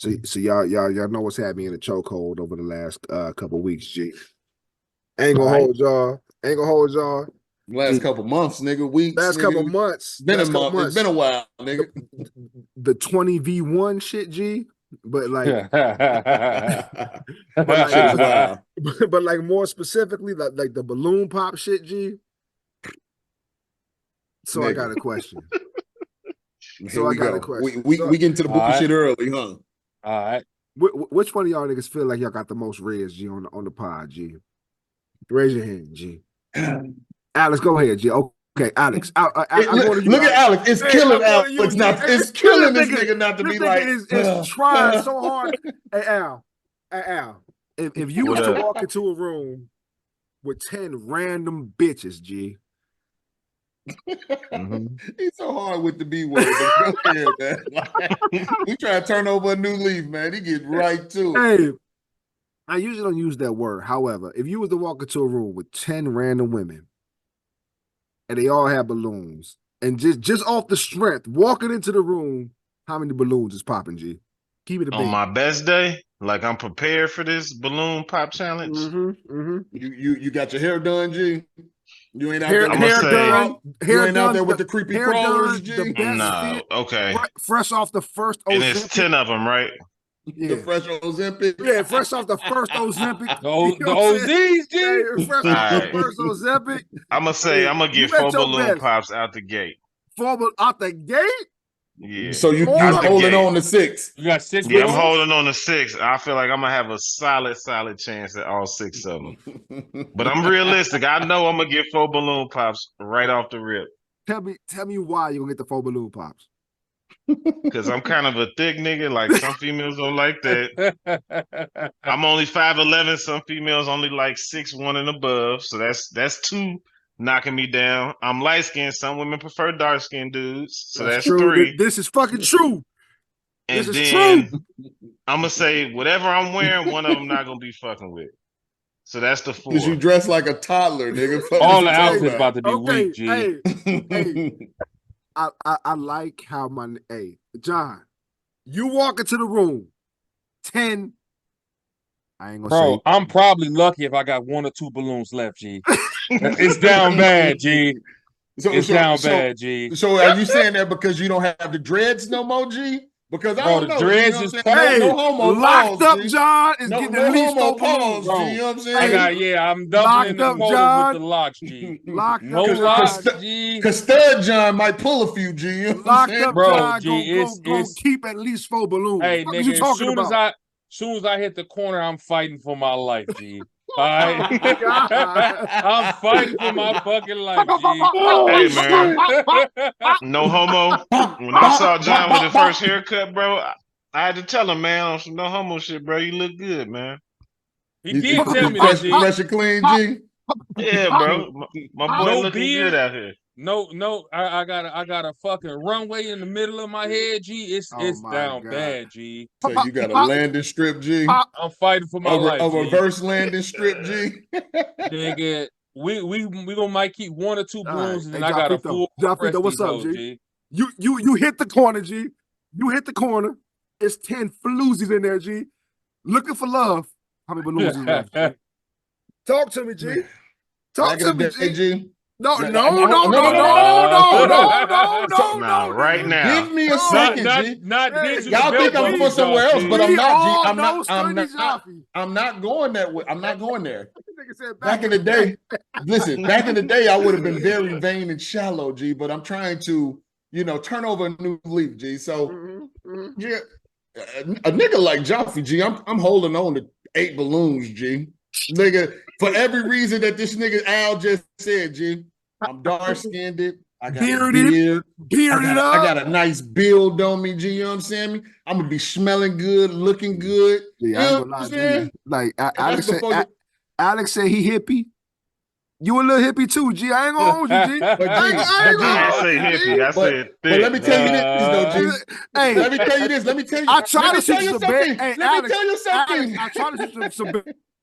So y'all know what's happening in the chokehold over the last couple weeks, G. Ain't gonna hold y'all. Ain't gonna hold y'all. Last couple months, nigga, weeks. Last nigga. couple months. Been a month. It's been a while, nigga. The 20v1 shit, G. But like, but like, wow. But like more specifically, like the balloon pop shit, G. So nigga. I got a question. So I got a question. We get into the booty shit early, huh? All right. Which one of y'all niggas feel like y'all got the most reds, G, on the pod, G? Raise your hand, G. Alex, go ahead, G. Okay, Alex. Look at Alex. It's killing Alex. It's killing this nigga not to be like. It's trying so hard. Hey, Al. If you was to walk into a room with 10 random bitches, G. He's so hard with the B word. But go ahead, man. Like, we try to turn over a new leaf, man. He get right to it. Hey, I usually don't use that word. However, if you was to walk into a room with 10 random women and they all have balloons, and just off the strength, walking into the room, how many balloons is popping, G? Keep it a on my best day. Like I'm prepared for this balloon pop challenge. You got your hair done, G? You ain't out there. You ain't out there with the creepy crawlers, G? The best no, fit, okay. Fresh off the first Ozempic. And there's 10 of them, right? Yeah. The fresh Ozempic. Yeah, fresh off the first Ozempic. The OZs, G. Hey, fresh off the first Ozempic. I'm gonna get 4 balloon pops out the gate. 4 out the gate? Yeah. So you holding on to 6. You got 6 balloons? I'm holding on to 6. I feel like I'm gonna have a solid chance at all 6 of them. But I'm realistic. I know I'm gonna get 4 balloon pops right off the rip. Tell me why you're gonna get the 4 balloon pops. Because I'm kind of a thick nigga. Like some females don't like that. I'm only 5'11". Some females only like 6'1" and above. So that's 2 knocking me down. I'm light skinned. Some women prefer dark skinned dudes. So that's true. 3. This is fucking true. And this is then true. I'm gonna say whatever I'm wearing, one of them not gonna be fucking with. So that's the 4. Because you dress like a toddler, nigga. All the outfits about to be weak, G. Hey. I like how John, you walk into the room, 10. I ain't gonna say. I'm probably lucky if I got 1 or 2 balloons left, G. It's down bad, G. It's down bad, G. So are you saying that because you don't have the dreads no more, G? Because I don't know. The dreads is no homo locked pause, up, John. Is getting at least 4 balloons. G, you know what I'm saying? I'm doubling the fold with the locks, G. Locked no up, locks, G. Because Stud John might pull a few, G. You know locked up, bro, John. G, go keep at least 4 balloons. Hey, what nigga, you talking about? As soon as I hit the corner, I'm fighting for my life, G. All right, I'm fighting for my fucking life, G. Hey man, no homo. When I saw John with his first haircut, bro, I had to tell him, man, on some no homo shit, bro. You look good, man. He did tell me that, G. Fresh and clean, G. Yeah, bro. My boy looking good out here. No, I got a fucking runway in the middle of my head, G. It's down bad, G. So you got a landing strip, G. I'm fighting for my life. A reverse landing strip, G. Nigga, we gonna might keep 1 or 2 balloons, and then I got a full. What's up, G? You hit the corner, G. You hit the corner. It's 10 floozies in there, G. Looking for love. How many balloons is left, G? Talk to me, G. Talk to me, G. No. Right now. Give me a second, G. Y'all think I'm going somewhere else, but I'm not, G. I'm not going that way. I'm not going there. Back in the day, listen, I would have been very vain and shallow, G, but I'm trying to, turn over a new leaf, G. So, yeah, a nigga like Joffy, G, I'm holding on to 8 balloons, G. Nigga, for every reason that this nigga Al just said, G. I'm dark-skinned. I got a beard. I got a nice build on me, G. You know what I'm saying? I'm gonna be smelling good, looking good. Yeah, I ain't gonna lie to you. Like Alex said he hippie. You a little hippie too, G. I ain't gonna hold you, G. But I didn't say hippie. I said thick. But let me tell you this, though, G. Hey, let me tell you this. Let me tell you. I try to shoot some something. Let me tell you something. I try to shoot some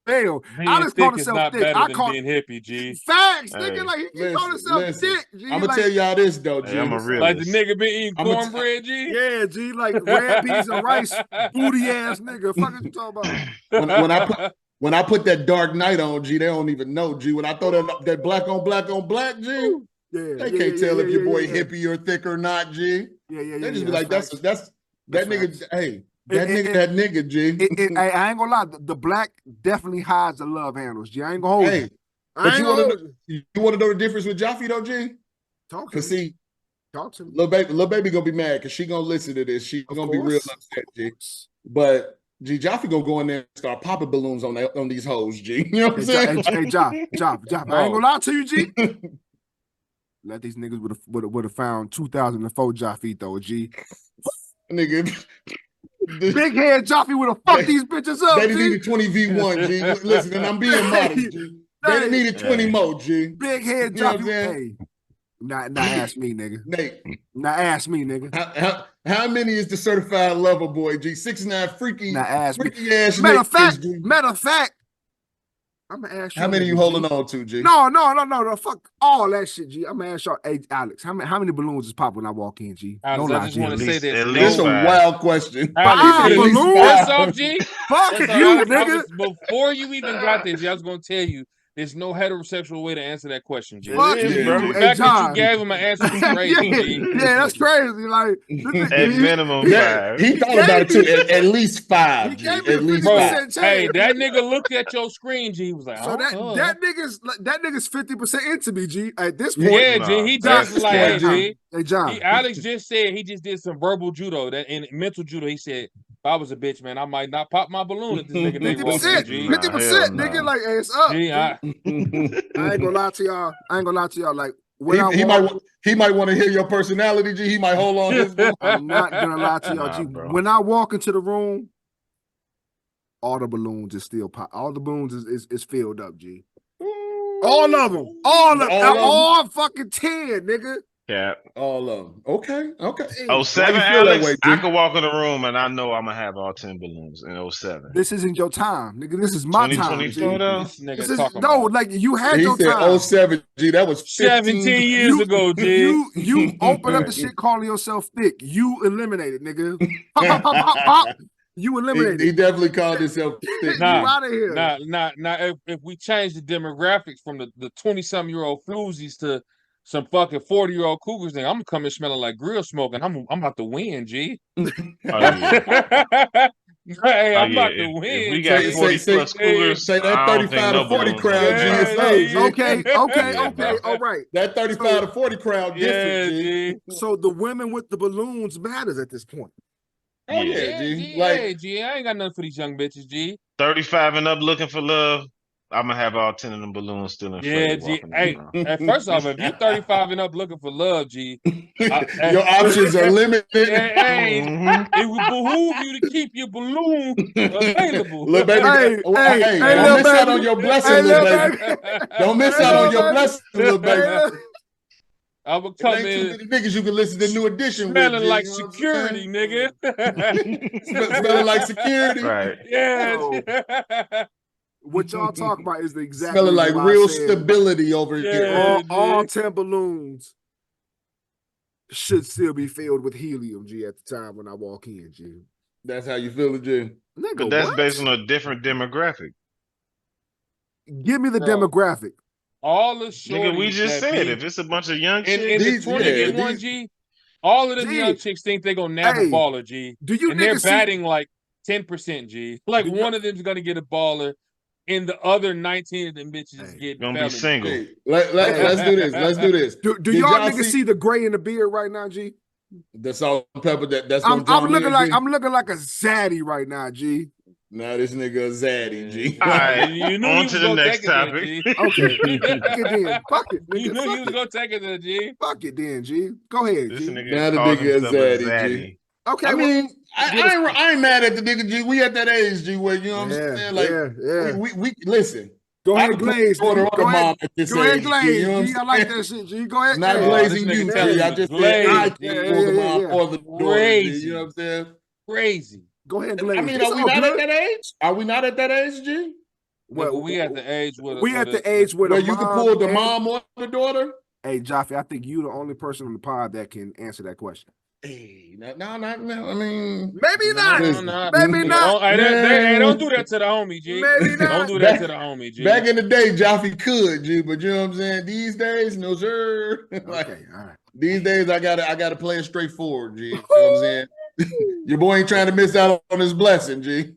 hell. Being Alex thick called is himself not thick. better I than call being hippie, G. facts, Hey, nigga. Like he listen, called himself listen. thick. G. I'm gonna Like, tell y'all this though, G. hey, I'm a realist. Like the nigga been eating I'ma cornbread, G. yeah, G. Like red beans and rice, booty ass nigga. Fuck is you talking about? When I put that Dark Knight on, G, they don't even know, G. When I throw that black on black, G, they can't tell if your boy hippie or thick or not, G. They just be like, that's that nigga. Facts. Hey, that nigga, G. I ain't gonna lie. The black definitely hides the love handles, G. I ain't gonna hold you. But you want to know the difference with Jaffe though, G? Talk to Cause me. see, Talk to me. little baby gonna be mad because she gonna listen to this. She gonna be real upset, G. But G, Jaffe gonna go in there and start popping balloons on these hoes, G. You know what I'm saying? Hey, Joff. I ain't gonna lie to you, G. Let these niggas would have found 2004 Jaffe though, G. Nigga. Big head Jaffe would have fucked these bitches up. They needed 20 V1, G. Listen, and I'm being modest, G. They needed 20 more, G. Big head Jaffe. Hey, not ask me, nigga. Nate. Not ask me, nigga. How many is the certified lover boy, G? 6'9" freaky ass matter of fact, I'm gonna ask you. How many you holding on to, G? No. Fuck all that shit, G. I'm gonna ask y'all. Hey, Alex, how many balloons is pop when I walk in, G? Alex, I just want to say this. It's a wild question. Five balloons? First off, G. Fuck you, nigga. Before you even got there, G, I was gonna tell you. There's no heterosexual way to answer that question, G. Fuck you, the fact that you gave him an answer is crazy, G. Yeah, that's crazy. Like at minimum 5. He thought about it too. At least 5. G. At least 5. Hey, that nigga looked at your screen, G. He was like, so that nigga's 50% into me, G. At this point, yeah, G. He just like, hey, G. Hey, John. Alex just said he just did some verbal judo. That in mental judo, he said, if I was a bitch, man, I might not pop my balloon at this nigga. 50%, G. 50%, nigga. Like, hey, it's up. G, I ain't gonna lie to y'all. Like, he might want to hear your personality, G. He might hold on. I'm not gonna lie to y'all, G. Bro. When I walk into the room, all the balloons is still pop. All the balloons is filled up, G. All of them. All fucking 10, nigga. Yeah. All of them. Okay. 07, Alex, I could walk in the room and I know I'm gonna have all 10 balloons in 07. This isn't your time, nigga. This is my time. G. This like you had your time. He said 07, G. That was 17 years ago, G. You open up the shit calling yourself thick. You eliminated, nigga. Pop, pop, pop, pop. You eliminated. He definitely called himself thick. You out of here. Nah. If we change the demographics from the 20-something-year-old floozies to some fucking 40-year-old cougars, then I'm gonna come in smelling like grill smoke, and I'm about to win, G. Hey, I'm about to win. If we got 40 plus cougars, say that 35 to 40 crowd, G. Okay. All right. That 35 to 40 crowd different, G. So the women with the balloons matters at this point. Oh yeah, G. G, I ain't got nothing for these young bitches, G. 35 and up looking for love. I'm gonna have all 10 of them balloons still in. Yeah, G. Hey, first off, if you 35 and up looking for love, G, your options are limited. It would behoove you to keep your balloon available. Little baby, don't miss out on your blessing, little baby. Don't miss out on your blessing, little baby. I would come in. Too many niggas you can listen to New Edition smelling with, like security, nigga. Smelling like security, right? Yeah. What y'all talk about is the exact smelling like real stability over here. All 10 balloons should still be filled with helium, G, at the time when I walk in, G. That's how you feel it, G. Nigga, but that's based on a different demographic. Give me the demographic. All the shorties. Nigga, we just said if it's a bunch of young chicks. In the 20 G, all of them young chicks think they're gonna nab a baller, G. And they're batting like 10%, G. Like one of them's gonna get a baller, and the other 19 of them bitches get gonna be single. Hey, let's do this. Let's do this. Do y'all niggas see the gray in the beard right now, G? The salt and pepper. That's I'm looking like a zaddy right now, G. Nah, this nigga a zaddy, G. All right, on to the next topic. Okay, fuck it, nigga. You knew you was gonna take it then, G. Fuck it then, G. Go ahead, This G. Now the nigga a zaddy, G. Okay, I mean, I ain't mad at the nigga, G. We at that age, G, where you know what I'm saying? Like, we listen. Go ahead, Glaze. Go ahead, Glaze. G, I like that shit, G. Go ahead, not glazing you, G. I just said I can't pull the mom or the door, Crazy. you know what I'm saying? Crazy. Go ahead, Glaze. I mean, are we not at that age? Are we not at that age, G? Well, we at the age where you can pull the mom or the daughter. Hey, Jaffe, I think you're the only person on the pod that can answer that question. Hey, no. I mean, maybe not. Maybe not. Hey, don't do that to the homie, G. Maybe not. Don't do that to the homie, G. Back in the day, Jaffe could, G, but you know what I'm saying? These days, no sir. Like, okay, all right. These days, I gotta play it straightforward, G. You know what I'm saying? Your boy ain't trying to miss out on his blessing, G.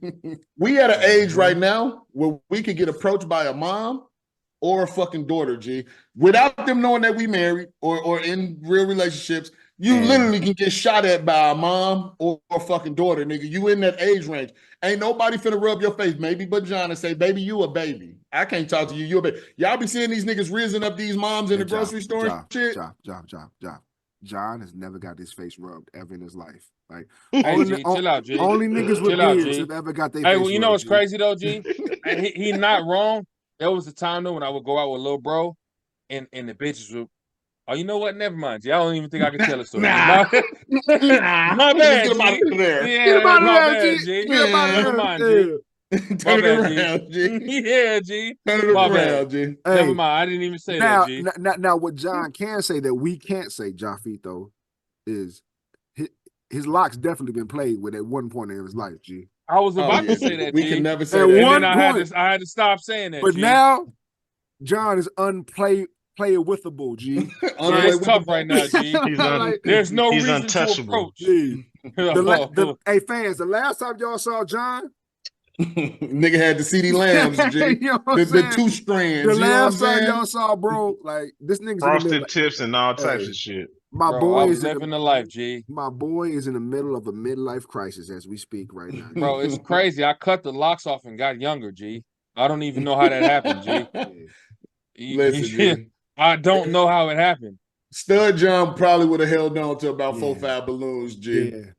We at an age right now where we could get approached by a mom or a fucking daughter, G, without them knowing that we married or in real relationships. You literally can get shot at by a mom or a fucking daughter, nigga. You in that age range. Ain't nobody finna rub your face, maybe but John, and say, baby, you a baby. I can't talk to you. You a baby. Y'all be seeing these niggas raising up these moms in the grocery store and shit. John has never got his face rubbed ever in his life. Like, chill out, G. Only niggas with beards have ever got their face well, you know what's G. crazy though, G? And he not wrong. There was a time though when I would go out with little bro, and the bitches would. Oh, you know what? Never mind, G. I don't even think I can tell a story. My bad, Get G. there. Yeah, Get about my it, bad, G. G. Get about it. Never mind, G. Turn it around, G. Yeah, G. Turn it around, G. Hey, never mind. I didn't even say that, G. Now, what John can say that we can't say, Jaffe, though, is his locks definitely been played with at one point in his life, G. I was about to say that, we G. can never say at that. one and point, I had to stop saying that, but G. now John is playable, G. It's tough right now, G. There's no reason untouchable. to approach. Hey, fans, the last time y'all saw John, nigga had the CD Lambs, G. You know the 2 strands. The last time y'all saw, bro, like this nigga's frosted tips and all types of shit. My boy is living the life, G. My boy is in the middle of a midlife crisis as we speak right now. Bro, it's crazy. I cut the locks off and got younger, G. I don't even know how that happened, G. Listen, G. I don't know how it happened. Stud John probably would have held on to about 4-5 balloons, G. Yeah.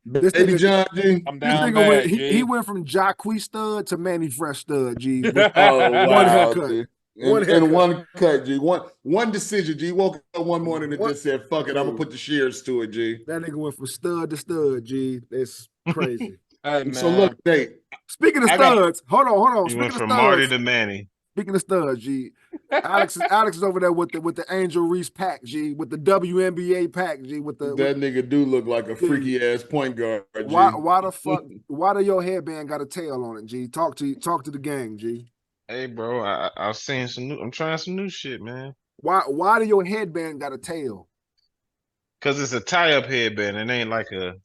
This Baby John, G. I'm down bad, he went from Jacque Stud to Manny Fresh Stud, G. Oh, wow, one haircut. G. In one cut, G. One decision, G. Woke up one morning and just said, fuck it, I'm going to put the shears to it, G. That nigga went from stud to stud, G. It's crazy. Hey, so look, speaking of studs, hold on. You went from Marty to Manny. Speaking of studs, G. Alex is over there with the Angel Reese pack, G, with the WNBA pack, G, that nigga do look like a freaky ass point guard. G. Why the fuck? Why do your headband got a tail on it, G? Talk to the gang, G. Hey, bro, I've seen I'm trying some new shit, man. Why do your headband got a tail? Cause it's a tie-up headband. It ain't like a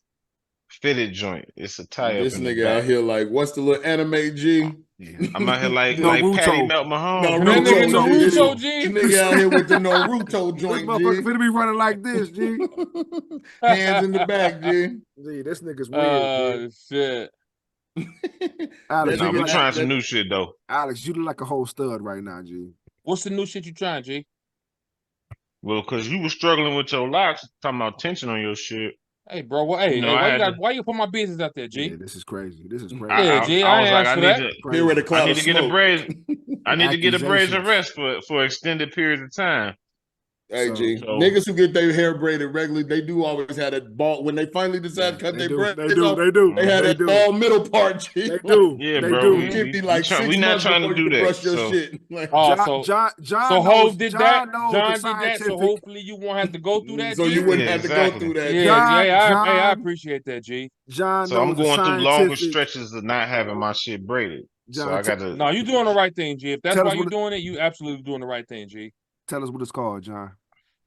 fitted joint. It's a tie-up. This nigga out here like, what's the little anime, G? Yeah. I'm out here like Naruto. Patty Melt Mahomes. Naruto, G. Nigga out here with the Naruto joint, G. This motherfucker finna be running like this, G. Hands in the back, G. G, this nigga's weird. Shit. Alex, we trying some new shit though. Alex, you look like a whole stud right now, G. What's the new shit you trying, G? Well, cause you was struggling with your locks, talking about tension on your shit. Hey, bro, why you put my business out there, G? Yeah, this is crazy. Yeah, G, I need to get a brazen. I need to get a brazen rest for extended periods of time. Hey, G, niggas who get their hair braided regularly, they do always have that ball. When they finally decide to cut their braids off, they do. They have that ball middle part, G. They do. Yeah, bro. It can be like 6 we not months trying to do that. Brush your shit. Like, John so Hov did that. John did that. So hopefully you won't have to go through that. So you wouldn't have to go through that. Yeah, I appreciate that, G. John. So I'm going through longer stretches of not having my shit braided. John, so I got to. No, you're doing the right thing, G. If that's why you're doing it, you absolutely doing the right thing, G. Tell us what it's called, John.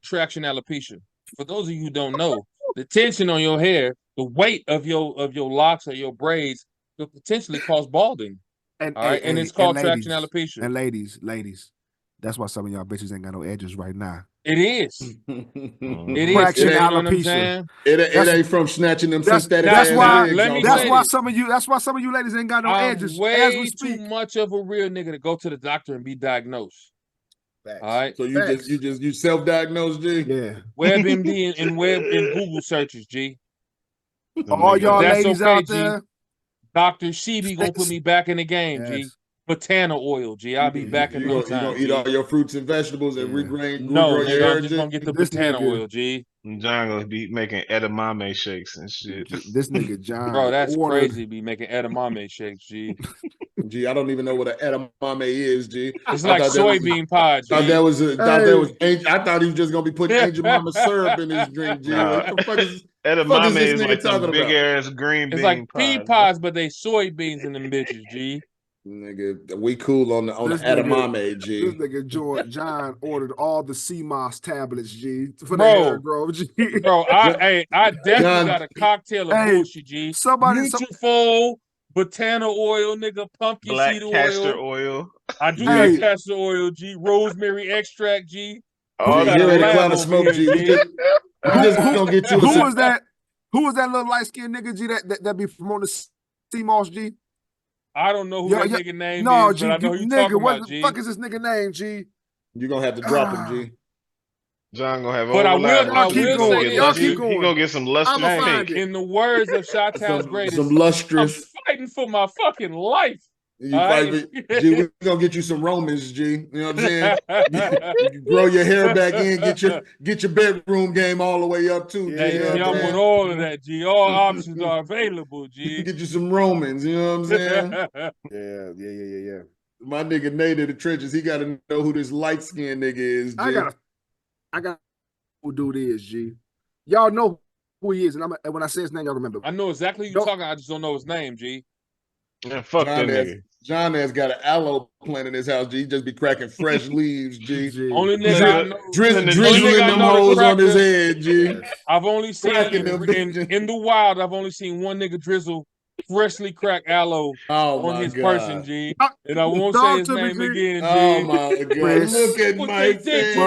Traction alopecia. For those of you who don't know, the tension on your hair, the weight of your locks or your braids could potentially cause balding. And it's called traction alopecia. And ladies, that's why some of y'all bitches ain't got no edges right now. It is. It is. Traction alopecia. It ain't from snatching them synthetic. That's why some of you ladies ain't got no edges. Way too much of a real nigga to go to the doctor and be diagnosed. Facts. All right. So you self-diagnosed, G? Yeah. WebMD and Google searches, G. All y'all ladies out there. G. Dr. Sheeby gonna put me back in the game, G. Botana oil, G. I'll be back in no time. You gonna eat all your fruits and vegetables and regrain? No, nigga, I'm just gonna get the Botana oil, G. John gonna be making edamame shakes and shit. This nigga John, bro, that's crazy. Be making edamame shakes, G. G, I don't even know what an edamame is, G. It's like soybean pod, G. I thought he was just gonna be putting Angel Mama syrup in his drink, G. What the fuck is edamame this is nigga like talking the big about? ass green bean. It's like pea pods, pods, but they soybeans in them bitches, G. Nigga, we cool on the edamame, G. This nigga John ordered all the CMOS tablets, G, for the Bro. hair growth, G. Bro, I definitely got a cocktail of bullshit, G. Nutrafol, botana oil, nigga, pumpkin black seed castor oil. I do got castor oil, G. Rosemary extract, G. Oh, got you're a ready to lab cloud of over smoke, here, G. We just gonna get you. Who was that? Who was that little light skinned nigga, G? That be promoting CMOS, G? I don't know who that nigga name is, G, but I know who you nigga, talking what about, the G. fuck is this nigga name, G? You're gonna have to drop him, G. John gonna have but I will say this, y'all keep going. He gonna get some lustrous pink. In the words of Chi-Town's greatest, some lustrous. I'm fighting for my fucking life. You fight for, G, we're gonna get you some Romans, G. You know what I'm saying? You can grow your hair back in, get your bedroom game all the way up too. Hey, G, I'm with all of that, G. All options are available, G. Get you some Romans, you know what I'm saying? Yeah. My nigga Nate in the trenches, he gotta know who this light-skinned nigga is, G. I got who dude is, G. Y'all know who he is, and when I say his name, y'all remember. I know exactly who you're talking. I just don't know his name, G. Yeah, fuck that nigga. John has got an aloe plant in his house, G. He just be cracking fresh leaves, G. Only nigga I know. Drizzling them hoes on his head, G. I've only seen in the wild, I've only seen one nigga drizzle freshly cracked aloe on his person, G. And I won't say his name again, G. Oh my God. Look at my face.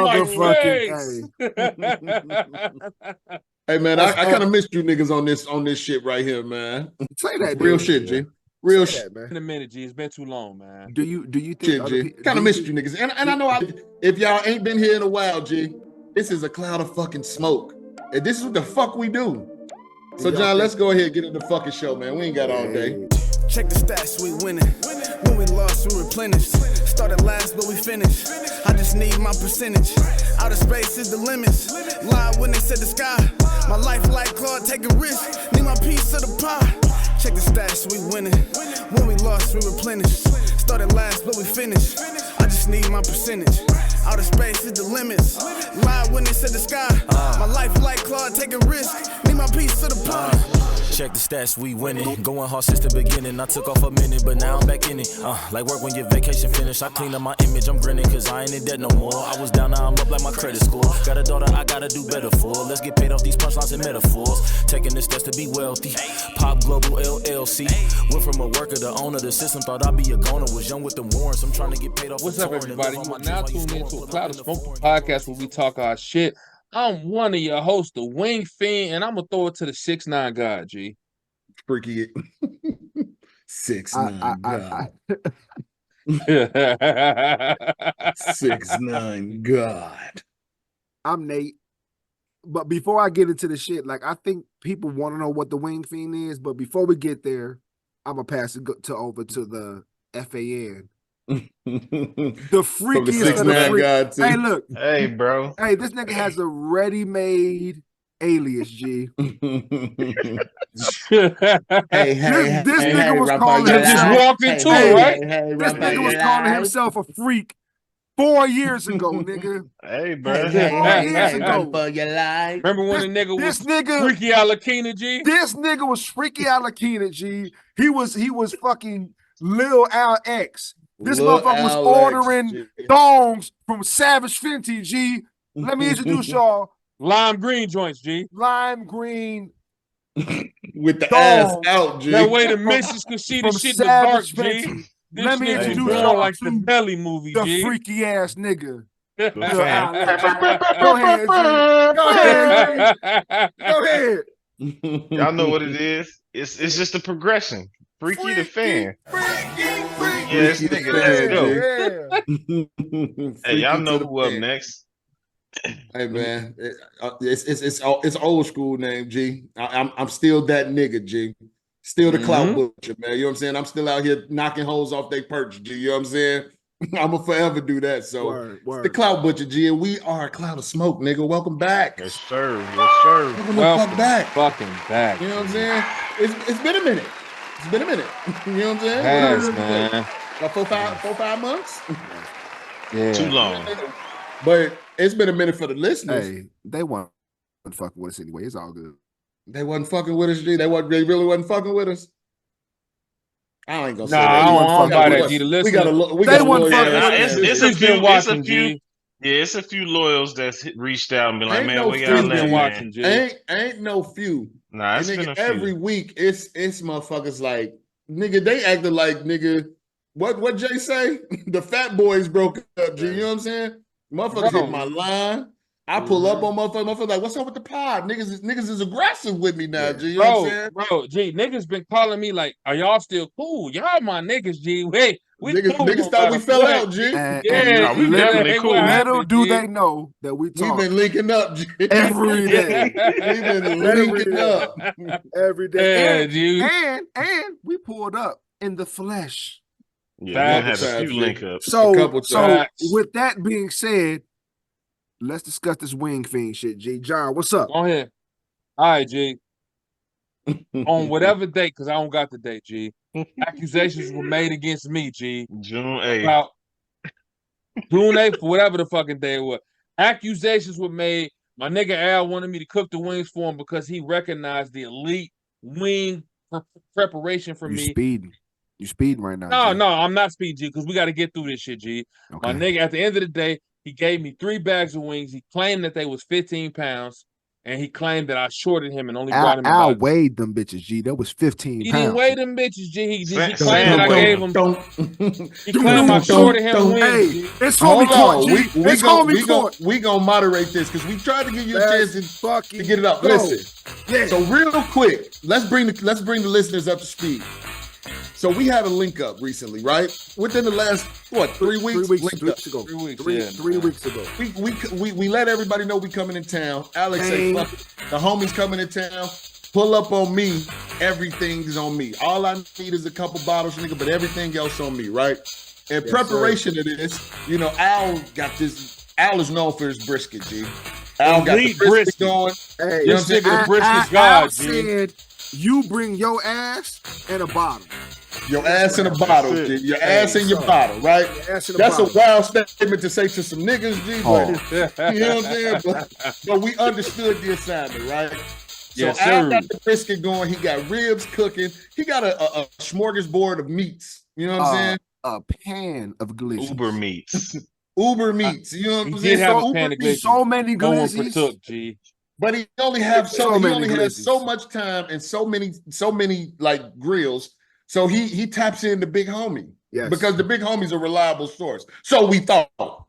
Hey man, I kind of missed you niggas on this shit right here, man. Say that, real shit, G. Real shit, man. In a minute, G. It's been too long, man. Do you think G? Kind of missed you niggas, and I know if y'all ain't been here in a while, G, this is a cloud of fucking smoke, and this is what the fuck we do. So John, let's go ahead and get in the fucking show, man. We ain't got all day. Check the stats, we winning. When we lost, we replenished. Started last, but we finished. I just need my percentage. Outer space is the limits. Lied when they said the sky. My life like Claude, taking risks. Need my piece of the pie. Check the stats, we winning. When we lost, we replenished. Started last, but we finished. I just need my percentage. Outer space is the limits. Lied when they said the sky. My life like Claude, taking risks. Need my piece of the pie. Check the stats, we winning. Going hard since the beginning. I took off a minute, but now I'm back in it. Like work when your vacation finished. I cleaned up my image, I'm grinning, cause I ain't in debt no more. I was down, now I'm up like my credit score. Got a daughter I gotta do better for. Let's get paid off these punchlines and metaphors. Taking the steps to be wealthy. Pop Global LLC. Went from a worker to owner. The system thought I'd be a goner. Was young with the warrants. I'm trying to get paid off. What's up, everybody? You are now tuned into a Cloud of Smoke podcast where we talk our shit. I'm one of your hosts, the Wing Fiend, and I'm gonna throw it to the 6'9" guy, G. Freaky 6'9" God. 6'9" God. I'm Nate. But before I get into the shit, like I think people want to know what the Wing Fiend is, but before we get there, I'm gonna pass it over to the FAN. The freakiest of the freak. Hey, look. Hey, bro. Hey, this nigga has a ready-made alias, G. This nigga was calling himself. Just walked into it, right? This nigga was calling himself a freak 4 years ago, nigga. Hey, bro. 4 years ago. Remember when the nigga was Freaky Alakina, G? This nigga was Freaky Alakina, G. He was fucking Lil Al X. This motherfucker was ordering thongs from Savage Fenty, G. Let me introduce y'all. Lime green joints, G. Lime green. With the ass out, G. That way the missus could see the shit in the dark, G. Let me introduce y'all like the belly movie, the G. freaky ass nigga. Go ahead, G. Go ahead. Y'all know what it is. It's just a progression. Freaky the fan. Yes, nigga, let's go. Hey, y'all know who up next. Hey man, it's old school name, G. I'm still that nigga, G. Still the clout butcher, man. You know what I'm saying? I'm still out here knocking hoes off their perch, G. You know what I'm saying? I'm gonna forever do that. So word. The clout butcher, G, and we are a cloud of smoke, nigga. Welcome back. Yes, sir. Yes, sir. Welcome back. Fucking back. You know what I'm saying? It's been a minute. It's been a minute. You know what I'm saying? Yes, man. About 4-5 months. Yeah. Too long. But it's been a minute for the listeners. Hey, they weren't fucking with us anyway. It's all good. They wasn't fucking with us, G. They really wasn't fucking with us. I ain't gonna say that. that. I don't buy that, G. We got a loyal it's a few watching, G. Yeah, it's a few loyals that's reached out and been like, man, no where y'all been watching, G. Ain't no few. Nah, it's and been nigga, a few. every week it's motherfuckers like, nigga, they acted like, nigga, what Jay say? The fat boys broke up, G. You know what I'm saying? Motherfuckers hit my line. I pull up on motherfuckers like, what's up with the pod? Niggas is aggressive with me now, G. You know what I'm saying? Bro, G, niggas been calling me like, are y'all still cool? Y'all my niggas, G. Wait, niggas thought we fell out, G. Yeah, we definitely cool. Little do they know that we talk. We've been linking up, G. Every day. We've been linking up. Every day. Yeah, dude. And we pulled up in the flesh. Yeah, we had a few link ups. So with that being said, let's discuss this wing fiend shit, G. John, what's up? Go ahead. All right, G. On whatever date, because I don't got the date, G. Accusations were made against me, G. June 8th. About June 8th, whatever the fucking day it was. Accusations were made. My nigga Al wanted me to cook the wings for him because he recognized the elite wing preparation for me. You speeding right now. No, I'm not speed, G, because we got to get through this shit, G. Okay. My nigga, at the end of the day, he gave me 3 bags of wings. He claimed that they was 15 pounds, and he claimed that I shorted him and only brought him Al weighed them bitches, G. That was 15 He pounds. didn't weigh them bitches, G. He claimed that I gave him. He claimed I shorted him wings. Hey, it's homie court, G. It's homie court. We gonna moderate this because we tried to give you a chance to get it up. Listen. Yeah. So real quick, let's bring the listeners up to speed. So we had a link up recently, right? Within the last 3 weeks? 3 weeks ago. 3 weeks ago. We let everybody know we coming in town. Alex said, fuck it. The homies coming in town. Pull up on me. Everything's on me. All I need is a couple bottles, nigga, but everything else on me, right? In preparation of this, you know, Al is known for his brisket, G. Al got the brisket going. Hey, you know what I'm saying? The brisket's God, G. Said, you bring your ass and a bottle. Your ass in a bottle, G. Your ass in your bottle, right? That's a wild statement to say to some niggas, G. But, you know what I'm saying? But we understood the assignment, right? So Al got the brisket going. He got ribs cooking. He got a smorgasbord of meats. You know what I'm saying? A pan of glizzies. Uber meats. Uber meats. You know what I'm saying? Have a pan of glizzies. So many glizzies. G. But he only has so much time and so many like grills. So he taps in the big homie. Yes. Because the big homie's a reliable source. So we thought.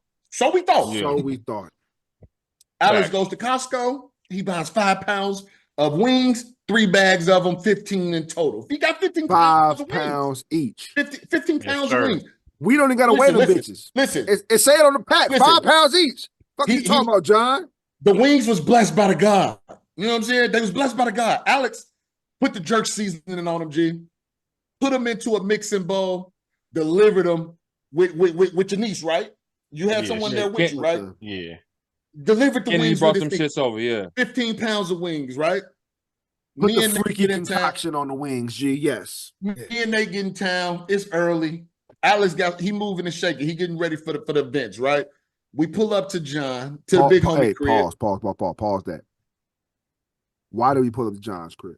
Alex goes to Costco. He buys 5 pounds of wings, 3 bags of them, 15 in total. He got 15 pounds of wings. 5 pounds each. 15 pounds of wings. We don't even got to weigh them bitches. Listen. It say it on the pack. 5 pounds each. What you talking about, John? The wings was blessed by the God. You know what I'm saying? They was blessed by the God. Alex put the jerk seasoning on them, G. Put them into a mixing bowl. Delivered them with your niece, right? You had someone there with you, right? Yeah. Delivered the wings. He brought them shits over, yeah. 15 pounds of wings, right? Put the freaky concoction on the wings, G. Yes. Me and they get in town. It's early. Alex he moving and shaking. He getting ready for the events, right? We pull up to John, to the big homie crib. Pause that. Why do we pull up to John's crib?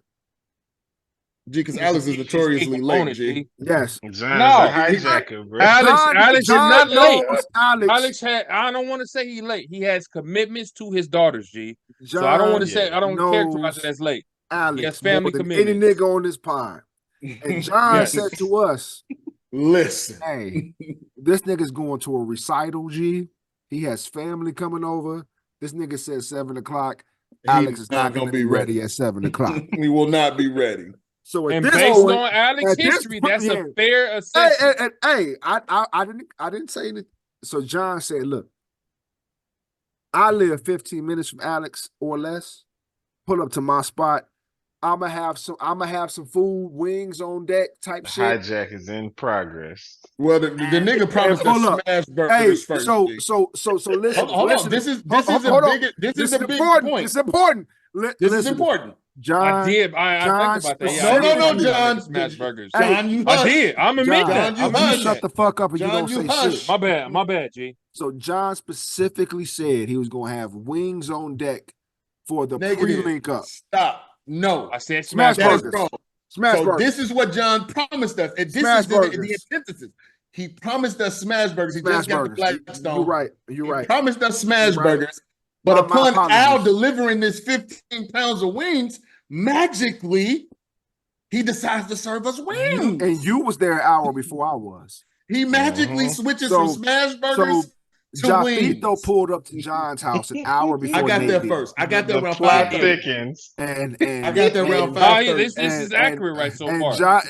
G, because Alex is notoriously late, G. Yes. John's a hijacker, bro. Alex is not late. Alex I don't want to say he's late. He has commitments to his daughters, G. So I don't want to say, I don't characterize it as late. Alex, he has family commitments. Any nigga on this pod. And John said to us, listen, hey, this nigga's going to a recital, G. He has family coming over. This nigga said 7 o'clock. Alex is not going to be ready at 7 o'clock. He will not be ready. So and based on Alex's history, that's a fair assessment. Hey, I didn't say anything. So John said, look, I live 15 minutes from Alex or less. Pull up to my spot. I'ma have some food, wings on deck type shit. Hijack is in progress. Well, the nigga promised to smash burgers first. So listen. Hold on. This is a big point. It's important. This is important. John, I did. I think about that. Yeah, no, John. Smash burgers. John, you hush. I did. I'm admitting that. John, you shut the fuck up and you don't say shit. My bad, G. So John specifically said he was gonna have wings on deck for the pre-link up. Stop. No. I said Smash burgers. Smash burgers. This is what John promised us. And this is the antithesis. He promised us smash burgers. He just got the Blackstone. You're right. You're right. He promised us smash burgers. But upon Al delivering this 15 pounds of wings, magically, he decides to serve us wings. And you was there an hour before I was. He magically switches from smash burgers to wings. Jafito pulled up to John's house an hour before. I got there first. I got there around 5:30. And I got there around 5:30. This is accurate right so far.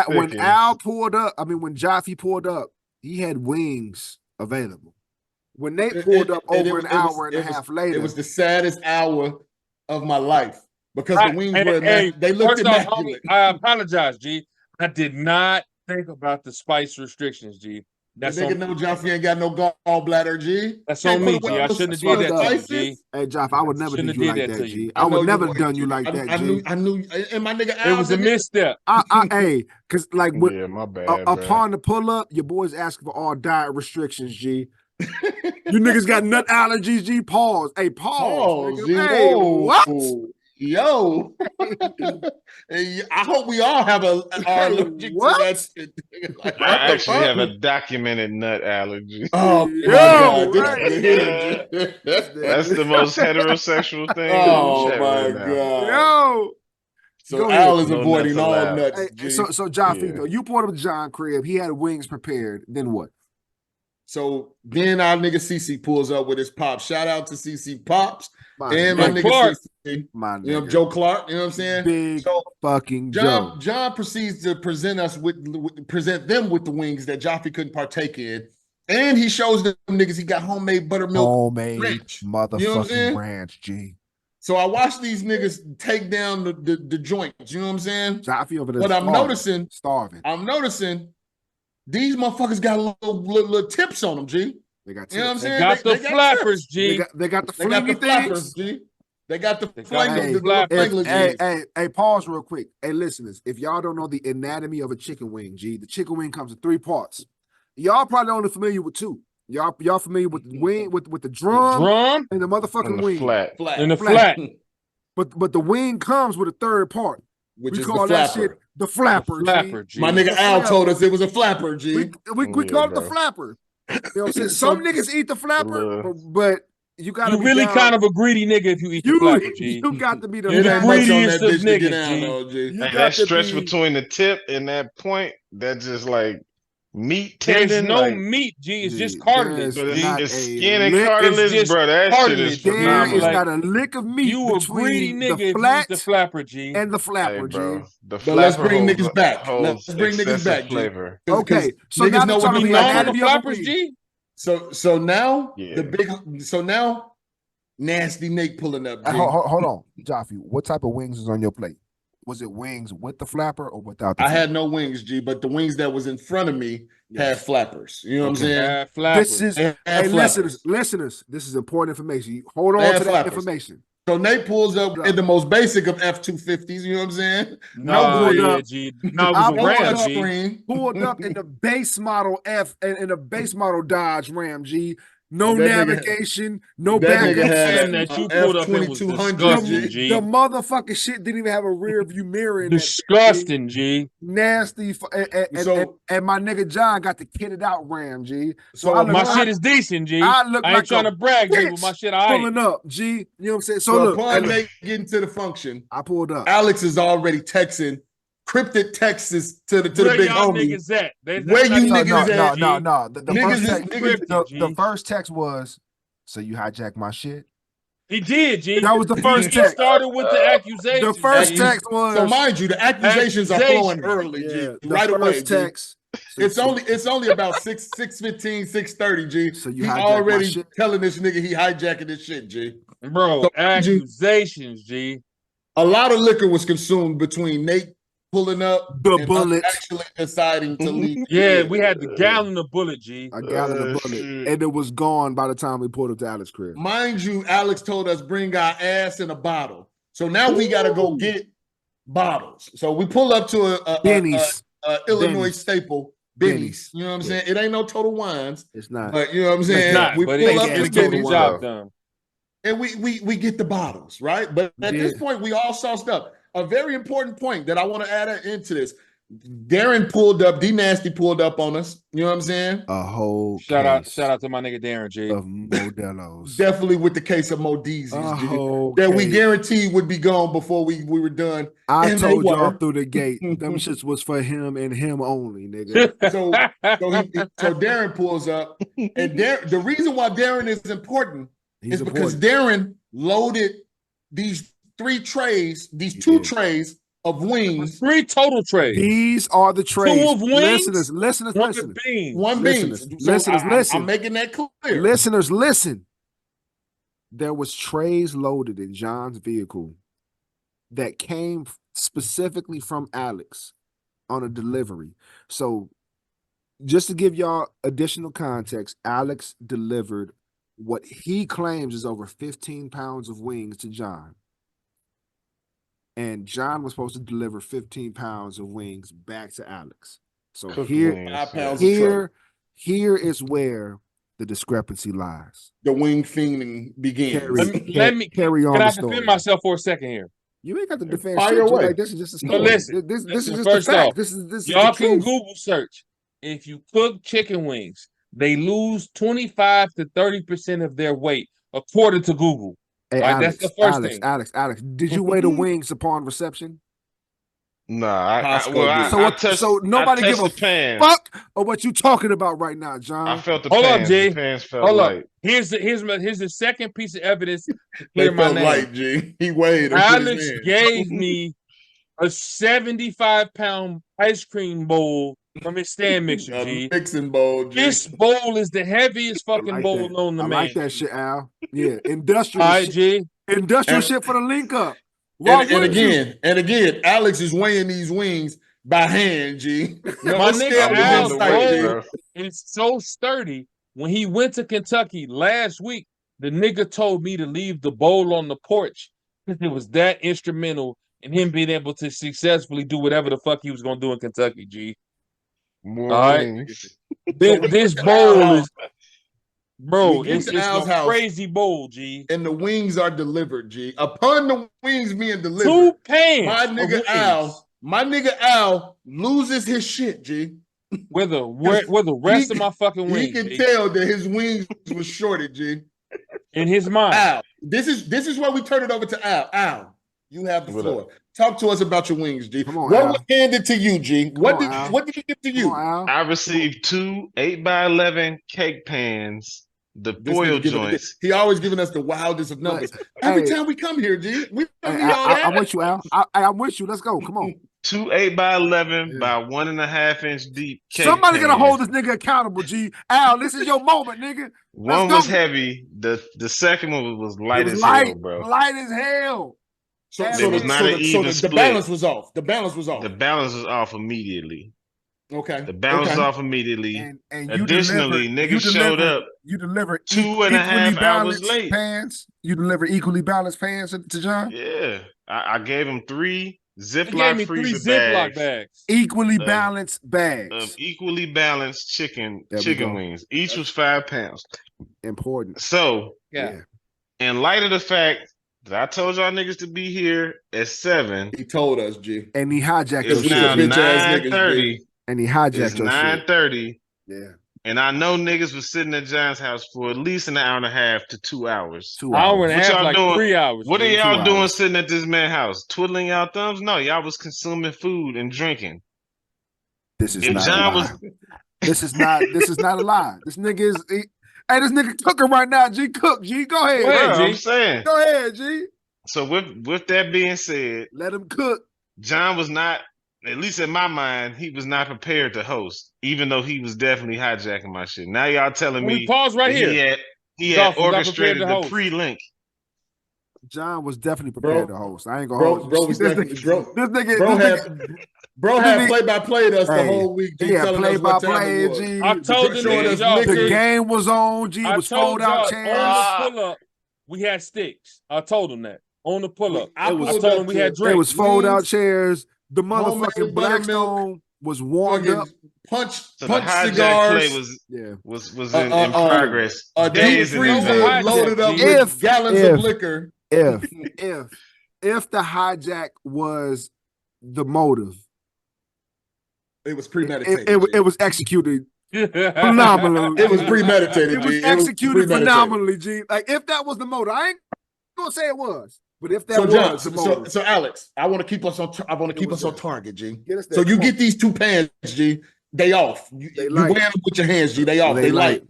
When Al pulled up, when Jaffe pulled up, he had wings available. When Nate pulled up over an hour and a half later, it was the saddest hour of my life because the wings were. They looked immaculate. I apologize, G. I did not think about the spice restrictions, G. That's nigga know Jaffe ain't got no gallbladder, G. That's on me, G. I shouldn't have did that to you, G. Hey, Jaffe, I would never do you like that, G. I would never done you like that, G. I knew, and my nigga Al. It was a misstep. Hey, because like my bad. Upon the pull up, your boys asking for all diet restrictions, G. You niggas got nut allergies, G. Pause. Hey, pause. G. Hey, what? Yo, I hope we all have our allergic to that shit. Like, I actually have a documented nut allergy. Oh, that's the most heterosexual thing. Oh my god, yo. So Al is avoiding all nuts. Hey, so Jaffe, you pulled up John crib. He had wings prepared. Then what? So then our nigga CC pulls up with his pops. Shout out to CC Pops. And my nigga Clark. CC, Joe Clark, you know what I'm saying? Big fucking Joe. John proceeds to present them with the wings that Jaffe couldn't partake in. And he shows them niggas he got homemade buttermilk ranch. Motherfucking ranch, G. So I watched these niggas take down the joints, you know what I'm saying? Jaffe over there but I'm noticing these motherfuckers got little tips on them, G. They got tips. You know what I'm saying? They got the flappers, G. They got the flingy things. G. They got the flappers. Hey, pause real quick. Hey, listeners, if y'all don't know the anatomy of a chicken wing, G, the chicken wing comes in 3 parts. Y'all probably only familiar with 2. Y'all familiar with the wing, with the drum and the motherfucking wing. Flat. And the flat. But the wing comes with a 3rd part. Which is call that shit the flapper, G. My nigga Al told us it was a flapper, G. We call it the flapper. You know what I'm saying? Some niggas eat the flapper, but you got to be really kind of a greedy nigga if you eat the flapper, G. You got to be the greediest of niggas, G. That stretch between the tip and that point, that's just like meat tendon. There's no meat, G. It's just cartilage. It's skin and cartilage, bro. That shit is phenomenal. It's got a lick of meat between the flapper, G. And the flapper, G. But let's bring niggas back. Let's bring niggas back, flavor. Okay, so niggas now know what we know the flappers, G. So now now Nasty Nate pulling up. Hold on, Jaffe. What type of wings is on your plate? Was it wings with the flapper or without the flapper? I had no wings, G, but the wings that was in front of me had flappers. You know what I'm saying? This is listeners, this is important information. Hold on to that information. So Nate pulls up in the most basic of F-250s, you know what I'm saying? Pulled up in the base model in a base model Dodge Ram, G. No navigation, no backup. That you pulled up in was disgusting, G. The motherfucking shit didn't even have a rear view mirror in disgusting, G. Nasty. And my nigga John got the kitted out Ram, G. So my shit is decent, G. I ain't trying to brag, G, but my shit pulling up, G. You know what I'm saying? So look, upon getting to the function, I pulled up. Alex is already texting cryptic texts to the big homie. Niggas at? Where you niggas at? No. The first text was, so you hijacked my shit? He did, G. That was the first text. He started with the accusations. The first text was. So mind you, the accusations are flowing early, G. Right away, text. It's only about 6:15, 6:30, G. So you he already telling this nigga he hijacking this shit, G. Bro, accusations, G. A lot of liquor was consumed between Nate pulling up the bullet, actually deciding to leave. Yeah, we had the gallon of bullet, G. A gallon of bullet, and it was gone by the time we pulled up to Alex's crib. Mind you, Alex told us bring our ass in a bottle. So now we got to go get bottles. So we pull up to a Illinois staple, Benny's. You know what I'm saying? It ain't no Total Wines. It's not. But you know what I'm saying? It's not, we but pull up it's to getting the Benny's. job done. And we get the bottles, right? But at this point, we all sauced up. A very important point that I want to add into this. Darren pulled up, D Nasty pulled up on us. You know what I'm saying? A whole shout out to my nigga Darren G. Of Modelo's. Definitely with the case of Modizzi's, that we guaranteed would be gone before we were done. I told y'all through the gate, them shits was for him and him only, nigga. So Darren pulls up, and the reason why Darren is important is because Darren loaded these two trays of wings. 3 total trays. These are the trays. 2 of wings. Listeners, listen. One beans. Listeners, listen. I'm making that clear. Listeners, listen. There was trays loaded in John's vehicle that came specifically from Alex on a delivery. So just to give y'all additional context, Alex delivered what he claims is over 15 pounds of wings to John. And John was supposed to deliver 15 pounds of wings back to Alex. So here is where the discrepancy lies. The wing fiending begins. Let me carry on. Can I defend myself for a second here? You ain't got to defend shit. Like, this is just a story. Listen, this is just first a fact. off, this y'all is the can truth. Google search. If you cook chicken wings, they lose 25 to 30% of their weight, according to Google. Hey, like, Alex, that's the first thing. Alex, did you weigh the wings upon reception? Nah, so nobody give a fuck of what you talking about right now, John. I felt the Hold pans. up, G. The pans felt Hold light. up. Here's the second piece of evidence to clear They my felt name. light, G. He weighed. Alex gave me a 75-pound ice cream bowl from his stand mixer, G. Mixing bowl, G. This bowl is the heaviest fucking bowl known to man. I like that shit, Al. Yeah, industrial All right, shit. G. Industrial shit for the link up. And again, Alex is weighing these wings by hand, G. My nigga Al's bowl is so sturdy. When he went to Kentucky last week, the nigga told me to leave the bowl on the porch because it was that instrumental in him being able to successfully do whatever the fuck he was gonna do in Kentucky, G. More all right, this bowl is, bro, it's a crazy bowl, G. And the wings are delivered, G. Upon the wings being delivered, 2 pans. My nigga Al loses his shit, G. Where the rest of my fucking wings? He can tell that his wings was shorted, G. In his mind. Al, this is where we turn it over to Al. Al, you have the floor. Talk to us about your wings, G. Come on, what Al. was handed to you, G? What did he give to you? I received 2 8x11 cake pans, the foil joints. He always giving us the wildest of numbers. Every time we come here, G. We don't need all that. I'm with you, Al. I'm with you. Let's go. Come on. 2 8x11 by 1.5 inch deep cake Somebody pans. gotta hold this nigga accountable, G. Al, this is your moment, nigga. One was heavy. The second one was light as hell, bro. Light as hell. So the balance was off. The balance was off. The balance was off immediately. Okay. The balance was off immediately. And additionally, niggas showed up. You delivered 2.5 hours late. Pans. You delivered equally balanced pans to John? Yeah. I gave him 3 Ziploc freezer bags. Equally balanced bags. Of equally balanced chicken wings. Each was 5 pounds. Important. So, yeah. In light of the fact that I told y'all niggas to be here at 7. He told us, G. And he hijacked your it's shit. now 9:30. And he hijacked it's your 9:30. shit. Yeah. And I know niggas was sitting at John's house for at least an hour and a half to 2 hours. 2 hours. Hour and a half, like doing? 3 hours. What are y'all doing sitting at this man's house? Twiddling y'all thumbs? No, y'all was consuming food and drinking. This is not a lie. This is not a lie. This nigga is hey, this nigga cooking right now, G. Cook, G. Go ahead, G. I'm saying. Go ahead, G. So with that being said, let him cook. John was not, at least in my mind, he was not prepared to host, even though he was definitely hijacking my shit. Now y'all telling me pause right here. He had orchestrated the pre-link. John was definitely prepared to host. I ain't gonna hold bro was definitely Bro had play-by-play to us the whole week. G, yeah, play-by-play, G. I told the niggas, y'all, the game was on, G. Was fold out chairs. On the pull-up, we had sticks. I told them that. on the pull-up. I told him we had drinks. It was fold-out chairs. The homemade motherfucking buttermilk Blackstone was warmed up. Punch So the hijack cigars. play was in progress. A deep days in freezer advance. loaded up with gallons of liquor. If the hijack was the motive, it was premeditated. It was executed phenomenally. It was premeditated. It was executed phenomenally, G. Like if that was the motive, I ain't gonna say it was, but if that was the motive. So Alex, I want to keep us on. I want to keep us on target, G. So you get these 2 pans, G. They off. You wear them with your hands, G. They off. They light.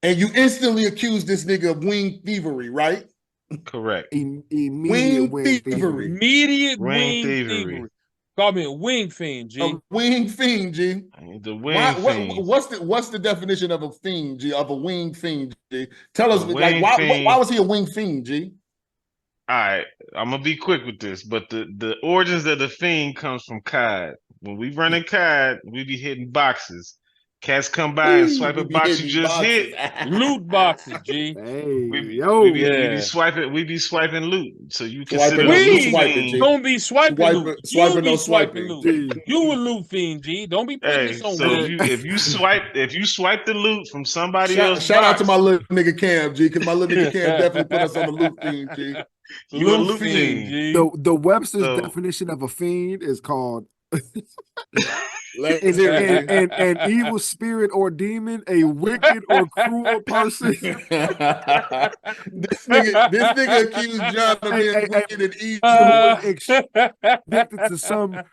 And you instantly accuse this nigga of wing thievery, right? Correct. Immediate wing thievery. Immediate wing thievery. Call me a wing fiend, G. A wing fiend, G. The wing fiend. What's the definition of a fiend, G? Of a wing fiend, G? Tell us, like, why was he a wing fiend, G? All right, I'm gonna be quick with this, but the origins of the fiend comes from COD. When we run in COD, we be hitting boxes. Cats come by and swipe a box you just hit. Loot boxes, G. Hey, we be swiping loot. So you consider we swiping, G. Don't be swiping loot. Swiping loot. You a loot fiend, G. Don't be putting this on if you swipe the loot from somebody else. Shout out to my little nigga Cam, G, because my little nigga Cam definitely put us on the loot fiend, G. You a loot fiend, G. The Webster's definition of a fiend is called is it an evil spirit or demon, a wicked or cruel person? This nigga accused John of being wicked and evil. Addicted to some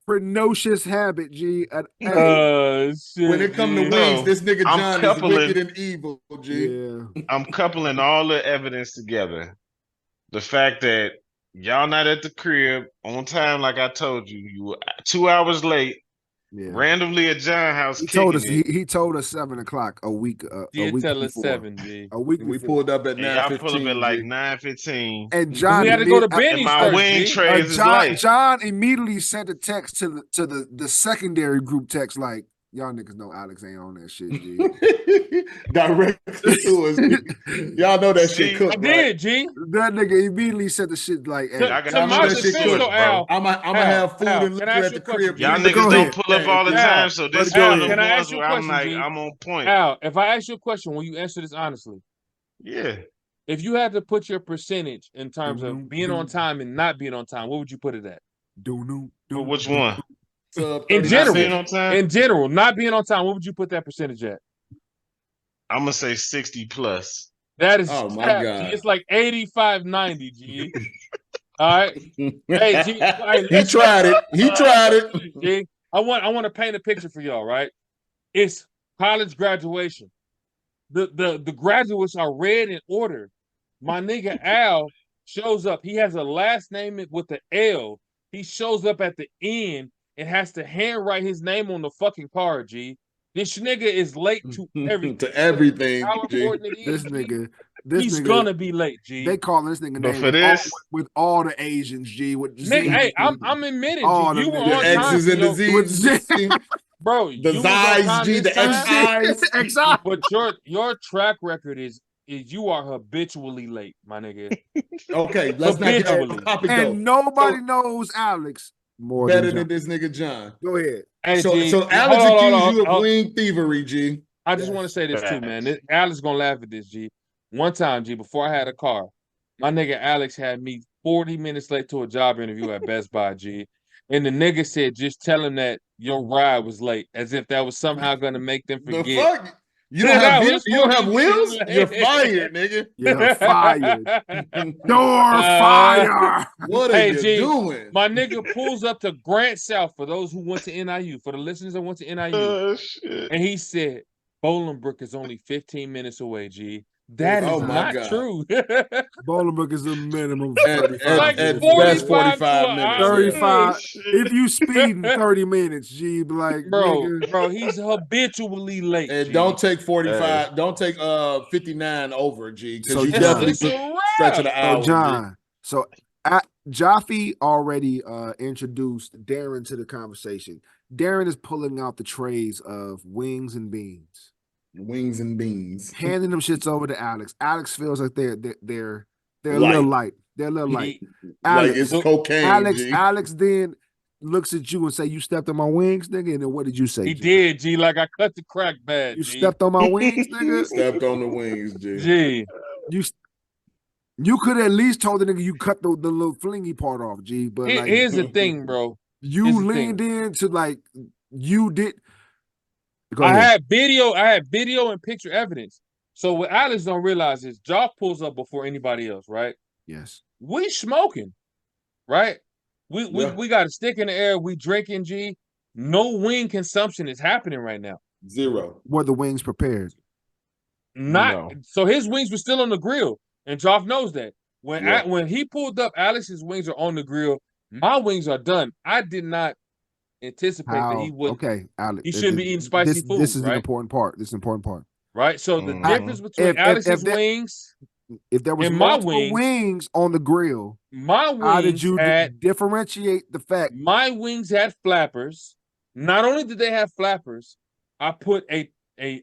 pernicious habit, G. Shit, when it comes to wings, this nigga John is wicked and evil, G. Yeah. I'm coupling all the evidence together. The fact that y'all not at the crib on time, like I told you. You were 2 hours late. Yeah. Randomly at John's house. He told us. He told us 7 o'clock a week. Did a week tell before. us 7, G. A week. We pulled up at 9:15. Y'all pulled up at like 9:15. And John, we had to go to Benny's. My wing trays is light. John immediately sent a text to the secondary group text like, y'all niggas know Alex ain't on that shit, G. Directly to us. Y'all know that shit cooked, I did, G. That nigga immediately said the shit like, hey, I know that shit cooked, bro. I'm gonna have food and liquor at the crib. Y'all niggas don't pull up all the time, so this is one of the ones where I'm like, I'm on point. Al, if I ask you a question, will you answer this honestly? Yeah. If you had to put your percentage in terms of being on time and not being on time, what would you put it at? Which one? In general, not being on time, what would you put that percentage at? I'm gonna say 60 plus. That is, oh my God. It's like 85, 90, G. All right, hey, G. Right, he tried it. G. I want to paint a picture for y'all. Right, it's college graduation. The graduates are read in order. My nigga Al shows up. He has a last name with the L. He shows up at the end and has to handwrite his name on the fucking card, G. This nigga is late to everything. To everything, How important it is, he's gonna be late, G. They call this nigga name with all the Asians, G. With nigga, hey, I'm admitting, G, you were on time. X's and the Z's. Bro, the Z's, G, the X's. But your track record is you are habitually late, my nigga. Okay, let's not get off the topic. And nobody knows Alex more better than this nigga John. Go ahead. Hey, so G, Alex accused you of wing thievery, G. I just want to say this too, man. Alex gonna laugh at this, G. One time, G, before I had a car, my nigga Alex had me 40 minutes late to a job interview at Best Buy, G. And the nigga said, just tell him that your ride was late, as if that was somehow gonna make them forget. The fuck? You don't have wheels? You're fired, nigga. You're fired. You're fired. What are you doing? My nigga pulls up to Grant South for those who went to NIU, for the listeners that went to NIU. And he said, Bolingbrook is only 15 minutes away, G. That is not true. Bolingbrook is a minimum at best 45 minutes. 35. If you speed in 30 minutes, G, like bro, he's habitually late. And G. don't take 45. Don't take 59 over, G. Because you definitely stretching an hour. John. So Jaffe already introduced Darren to the conversation. Darren is pulling out the trays of wings and beans. Wings and beans, handing them shits over to Alex. Alex feels like they're a little light. That little light. Like it's cocaine. Alex then looks at you and say, "You stepped on my wings, nigga." And then what did you say? He did, G. Like I cut the crack bad. You G. stepped on my wings, nigga. Stepped on the wings, G. G. You could at least told the nigga you cut the little flingy part off, G. But like, here's the thing, bro. You leaned into like you did. I had video and picture evidence. So what Alex don't realize is Joff pulls up before anybody else, right? Yes. We smoking, right? We got a stick in the air. We drinking, G. No wing consumption is happening right now. Zero. Were the wings prepared? So his wings were still on the grill, and Joff knows that. When he pulled up, Alex's wings are on the grill. My wings are done. I did not anticipate that he would. Okay, Alex. He shouldn't be eating spicy food. This is right? an important part. This is an important part. Right. So the difference between Alex's wings, if there was and multiple wings on the grill, my wings, how did you differentiate the fact? My wings had flappers. Not only did they have flappers, I put a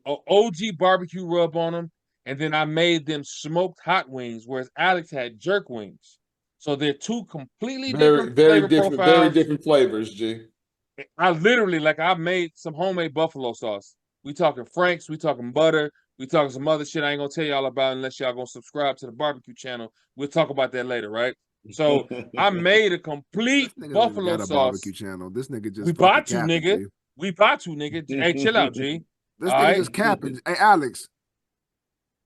OG barbecue rub on them, and then I made them smoked hot wings, whereas Alex had jerk wings. So they're two completely different very different flavors, G. I literally, I made some homemade buffalo sauce. We talking Frank's, we talking butter, we talking some other shit I ain't gonna tell y'all about unless y'all gonna subscribe to the barbecue channel. We'll talk about that later, right? So I made a complete buffalo sauce. Barbecue channel. This nigga just we bought you, nigga. We bought you, nigga. Hey, chill out, G. This nigga just capping. Hey, Alex.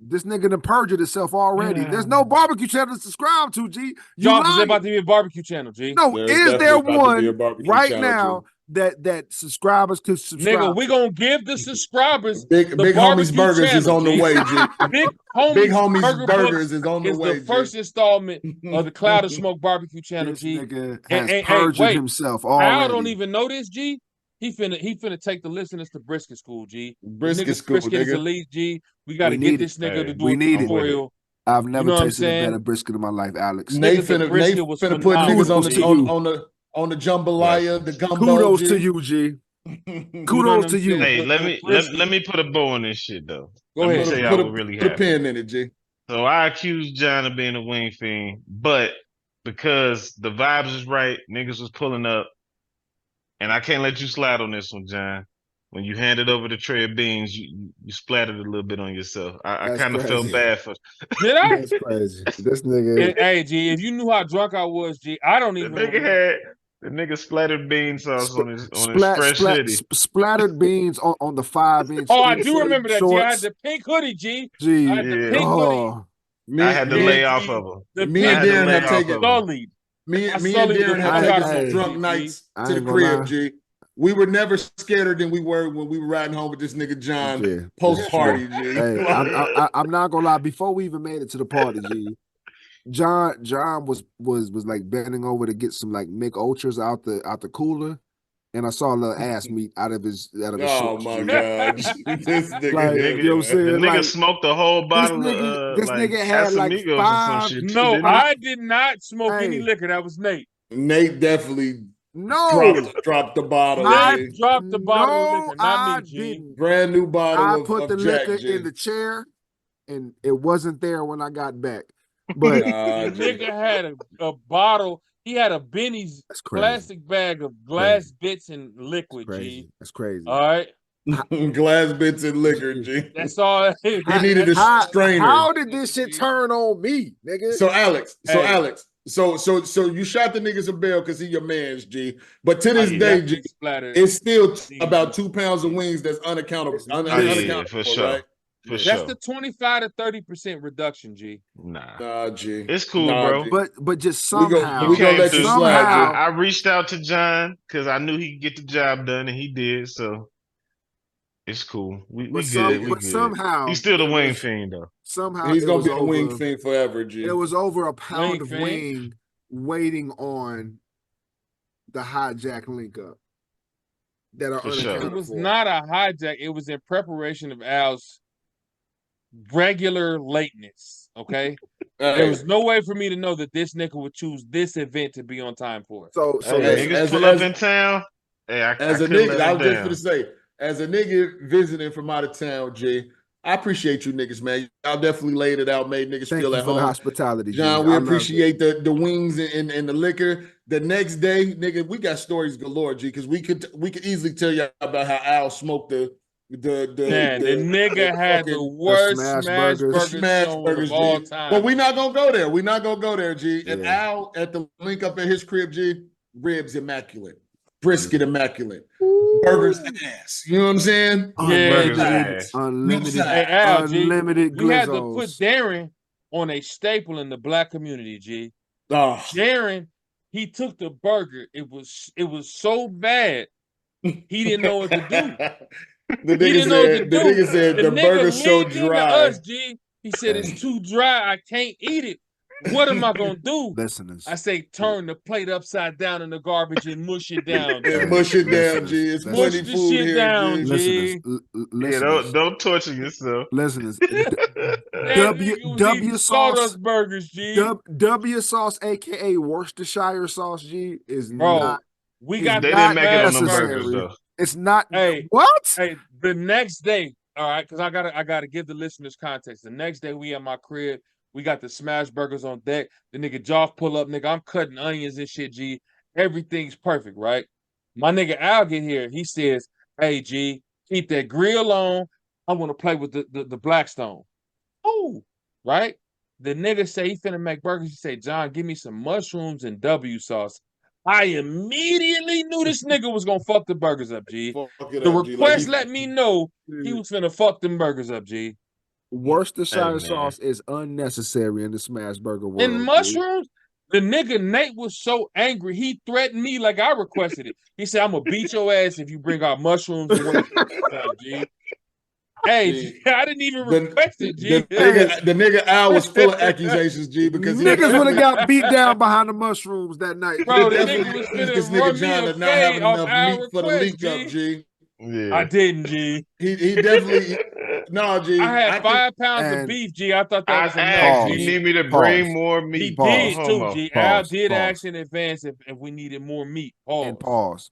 This nigga done perjured himself already. There's no barbecue channel to subscribe to, G. Y'all, is about to be a barbecue channel, G. No, is there one right now that subscribers could subscribe? Nigga, we gonna give the subscribers Big Homies Burgers channel, is on the way, G. Big Homies Burgers is on the way. The first installment of the Cloud of Smoke barbecue channel, G. Nigga has perjured himself already. I don't even know this, G. He finna take the listeners to brisket school, G. Brisket school, brisket is elite, G. We got to get this nigga to do a tutorial. I've never tasted a better brisket in my life, Alex. Nate finna put niggas on the jambalaya, the gumbo. Kudos to you, G. Kudos to you. Hey, let me put a bow on this shit though. Go ahead. Let me tell y'all what really happened. Put a pin in it, G. So I accused John of being a wing fiend, but because the vibes is right, niggas was pulling up, and I can't let you slide on this one, John. When you handed over the tray of beans, you splattered a little bit on yourself. I kind of felt bad for. Did I? That's crazy. This nigga. Hey, G, if you knew how drunk I was, G, I don't even. The nigga splattered bean sauce on his fresh hoodie. Splattered beans on the 5-inch. Oh, I do remember that, G. I had the pink hoodie, G. I had the pink hoodie. I had to lay off of him. Me and Darren had taken sullied. Me and Darren had taken some drunk nights to the crib, G. We were never scarier than we were when we were riding home with this nigga John post party, G. Hey, I'm not gonna lie. Before we even made it to the party, G, John was like bending over to get some like Mick Ultras out the cooler, and I saw a little ass meat out of his shorts. Oh my god, this nigga, like, you know what I'm saying? The nigga smoked the whole bottle. This nigga had like Casamigos 5. or some shit. No, I did not smoke any liquor. That was Nate. Nate definitely. Dropped the bottle. I dropped the bottle of liquor, not me, G. Brand new bottle. I put the liquor Jack, in the chair, and it wasn't there when I got back. But the nigga had a bottle. He had a Benny's plastic bag of glass bits and liquid, G. That's crazy. All right. Glass bits and liquor, G. That's all. He needed a strainer. How did this shit turn on me, nigga? So Alex. So you shot the niggas a bail because he your man's, G. But to this day, G, it's still about 2 pounds of wings that's unaccountable. For sure. Right? That's the 25 to 30% reduction, G. Nah, G. It's cool, bro. But just somehow we gonna let you slide. I reached out to John because I knew he could get the job done, and he did. So it's cool. We good. But somehow he's still the wing fiend, though. Somehow he's gonna be a wing fiend forever, G. It was over a pound of wing waiting on the hijack link up. That are It was not a hijack. It was in preparation of Al's regular lateness. Okay, there was no way for me to know that this nigga would choose this event to be on time for. So niggas pull up in town. Hey, as a nigga, I was just gonna say, as a nigga visiting from out of town, G, I appreciate you niggas, man. Y'all definitely laid it out, made niggas feel at home. Thank you for the hospitality, John. We appreciate the wings and the liquor. The next day, nigga, we got stories galore, G, because we could easily tell you about how Al smoked the nigga had the worst smash burgers of all time. But we're not gonna go there. We're not gonna go there, G. And Al at the link up at his crib, G, ribs immaculate, brisket immaculate, burgers ass. You know what I'm saying? Unlimited. Hey, Al, unlimited. We had to put Darren on a staple in the black community, G. Darren, he took the burger. It was so bad, he didn't know what to do. The nigga said the burger's so dry. Us, G. He said it's too dry. I can't eat it. What am I gonna do? Listeners, I say turn the plate upside down in the garbage and mush it down. Mush it down, G. It's plenty food shit here, down, G. Listeners, don't torture yourself. Listeners, W sauce burgers, G. W sauce, aka Worcestershire sauce, G, is not. We got. They didn't make it on the burgers though. It's not. Hey, what? Hey, the next day, all right, because I gotta give the listeners context. The next day, we at my crib, we got the smash burgers on deck. The nigga Joff pull up, nigga. I'm cutting onions and shit, G. Everything's perfect, right? My nigga Al get here. He says, "Hey, G, keep that grill on. I want to play with the Blackstone." Oh, right. The nigga say he finna make burgers. He say, "John, give me some mushrooms and W sauce." I immediately knew this nigga was gonna fuck the burgers up, G. The request let me know he was finna fuck them burgers up, G. Worcestershire sauce is unnecessary in the smash burger world. And mushrooms, the nigga Nate was so angry, he threatened me like I requested it. He said, "I'm gonna beat your ass if you bring out mushrooms and Worcestershire, G." Hey, G, I didn't even request it, G. The nigga Al was full of accusations, G, because niggas would have got beat down behind the mushrooms that night. Bro, the nigga was this nigga John of not having enough meat for the leak up, G. Yeah. I didn't, G. He definitely no, G. I had 5 pounds of beef, G. I thought that was enough. You need me to bring more meat. He did too, G. Al did ask in advance if we needed more meat. Pause.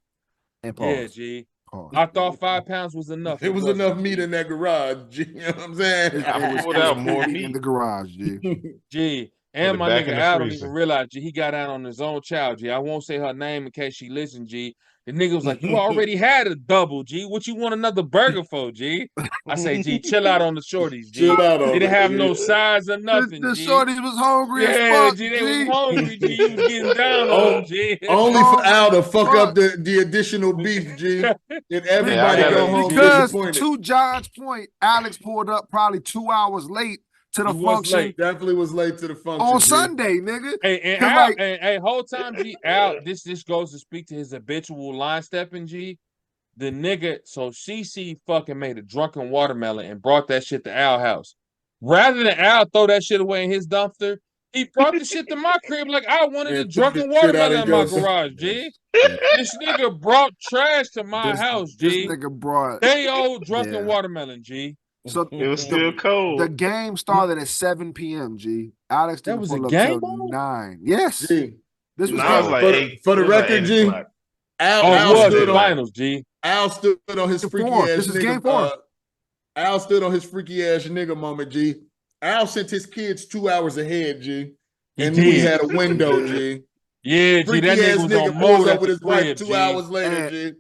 Yeah, G. I thought 5 pounds was enough. It was enough meat in that garage, G. You know what I'm saying? I pulled out more meat in the garage, G. G. And my nigga Al don't even realize, G, he got out on his own child, G. I won't say her name in case she listens, G. The nigga was like, "You already had a double, G. What you want another burger for, G?" I say, "G, chill out on the shorties, G. Chill out on they didn't have no size or nothing, the G. shorties was hungry as fuck, G. They was hungry, G. You was getting down on them, G. Only for Al to fuck up the additional beef, G. And everybody go home disappointed. To John's point, Alex pulled up probably 2 hours late to the function. Definitely was late to the function on Sunday, nigga. And Al, and whole time, G, Al, this goes to speak to his habitual line stepping, G. The nigga, so CC fucking made a drunken watermelon and brought that shit to Al's house. Rather than Al throw that shit away in his dumpster, he brought the shit to my crib like I wanted a drunken watermelon in my garage, G. This nigga brought trash to my house, G. This nigga brought they old drunken watermelon, G. So it was still cold. The game started at 7 p.m. G. Alex didn't pull up till 9. Yes, G. This was like 8, for the record, G. Al stood on finals, G. Al stood on his freaky ass. This is game 4. Al stood on his freaky ass nigga moment, G. Al sent his kids 2 hours ahead, G. And we had a window, G. Yeah, freaky G. That ass nigga pulls up with his wife 2 hours later, G.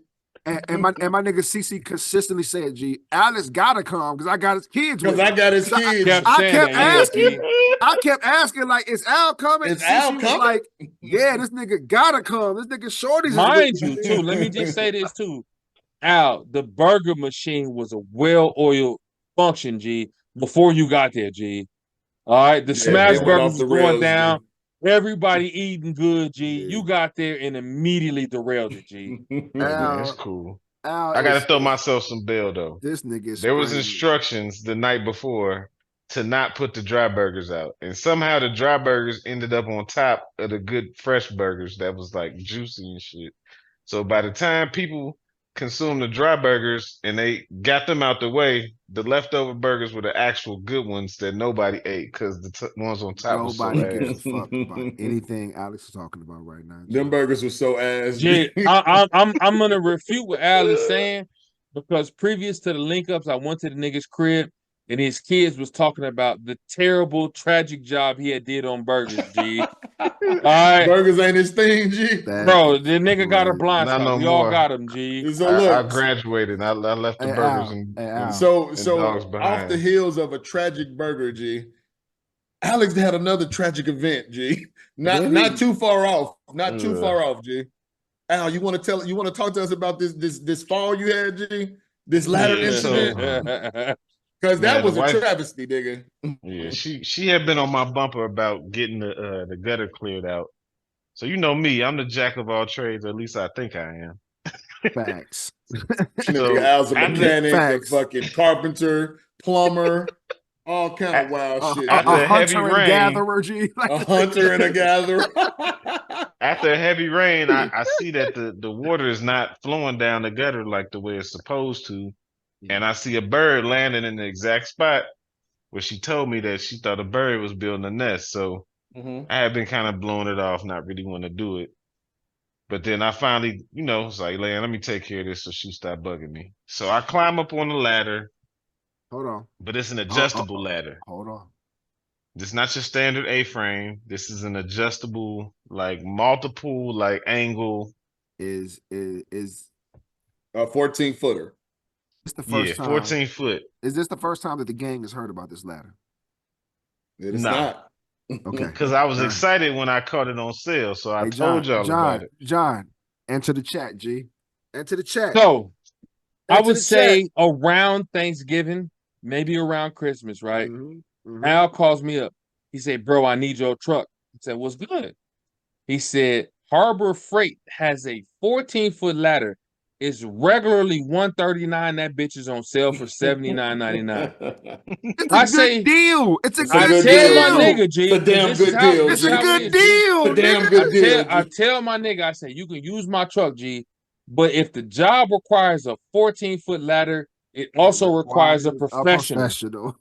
And my nigga CC consistently said, "G, Alex gotta come because I got his kids." Because I got his kids. I kept asking, like, "Is Al coming?" Is Al coming? Like, yeah, this nigga gotta come. This nigga shorty's. Mind you, too. Let me just say this too, Al. The burger machine was a well-oiled function, G. Before you got there, G. All right, the smash burgers was going down. G. Everybody eating good, G. You got there and immediately derailed it, G. That's cool. I gotta throw myself some bail though. This nigga. There was instructions the night before to not put the dry burgers out, and somehow the dry burgers ended up on top of the good fresh burgers that was like juicy and shit. So by the time people consumed the dry burgers and they got them out the way, the leftover burgers were the actual good ones that nobody ate because the ones on top was so nobody gives a fuck about anything Alex is talking about right now. Them burgers were so ass. G, I'm gonna refute what Al is saying because previous to the link ups, I went to the nigga's crib. and his kids was talking about the terrible, tragic job he had did on burgers, G. All right. Burgers ain't his thing, G. Bro, the nigga got a blind spot. No we more. all got him, G. So look, I graduated. I left the burgers and dogs behind. Off the heels of a tragic burger, G, Alex had another tragic event, G. Not too far off. Not too far off, G. Al, you want to talk to us about this fall you had, G? This ladder incident? Because that was a travesty, nigga. Yeah, she had been on my bumper about getting the gutter cleared out. So you know me, I'm the jack of all trades, or at least I think I am. Facts. So, Al's a mechanic, a fucking carpenter, plumber, all kind of wild shit. A hunter and gatherer, G. A hunter and a gatherer. After a heavy rain, I see that the water is not flowing down the gutter like the way it's supposed to. And I see a bird landing in the exact spot where she told me that she thought a bird was building a nest. So I had been kind of blowing it off, not really want to do it. But then I finally, it's like, let me take care of this so she stopped bugging me. So I climb up on the ladder. Hold on. But it's an adjustable ladder. Hold on. This is not your standard A-frame. This is an adjustable, like multiple, like angle. Is a 14-footer. It's the first time. 14 foot. Is this the first time that the gang has heard about this ladder? It is not. Okay. Because I was excited when I caught it on sale, so I told y'all about it. John, enter the chat, G. Enter the chat. So, I would say around Thanksgiving, maybe around Christmas, right? Al calls me up. He said, bro, I need your truck. I said, what's good? He said, Harbor Freight has a 14-foot ladder. It's regularly $139. That bitch is on sale for $79.99. It's a good deal. It's a good deal. I tell my nigga, G. It's a damn good deal. It's a good deal. It's a damn good deal. I tell my nigga, I say, you can use my truck, G. But if the job requires a 14-foot ladder, it also requires a professional.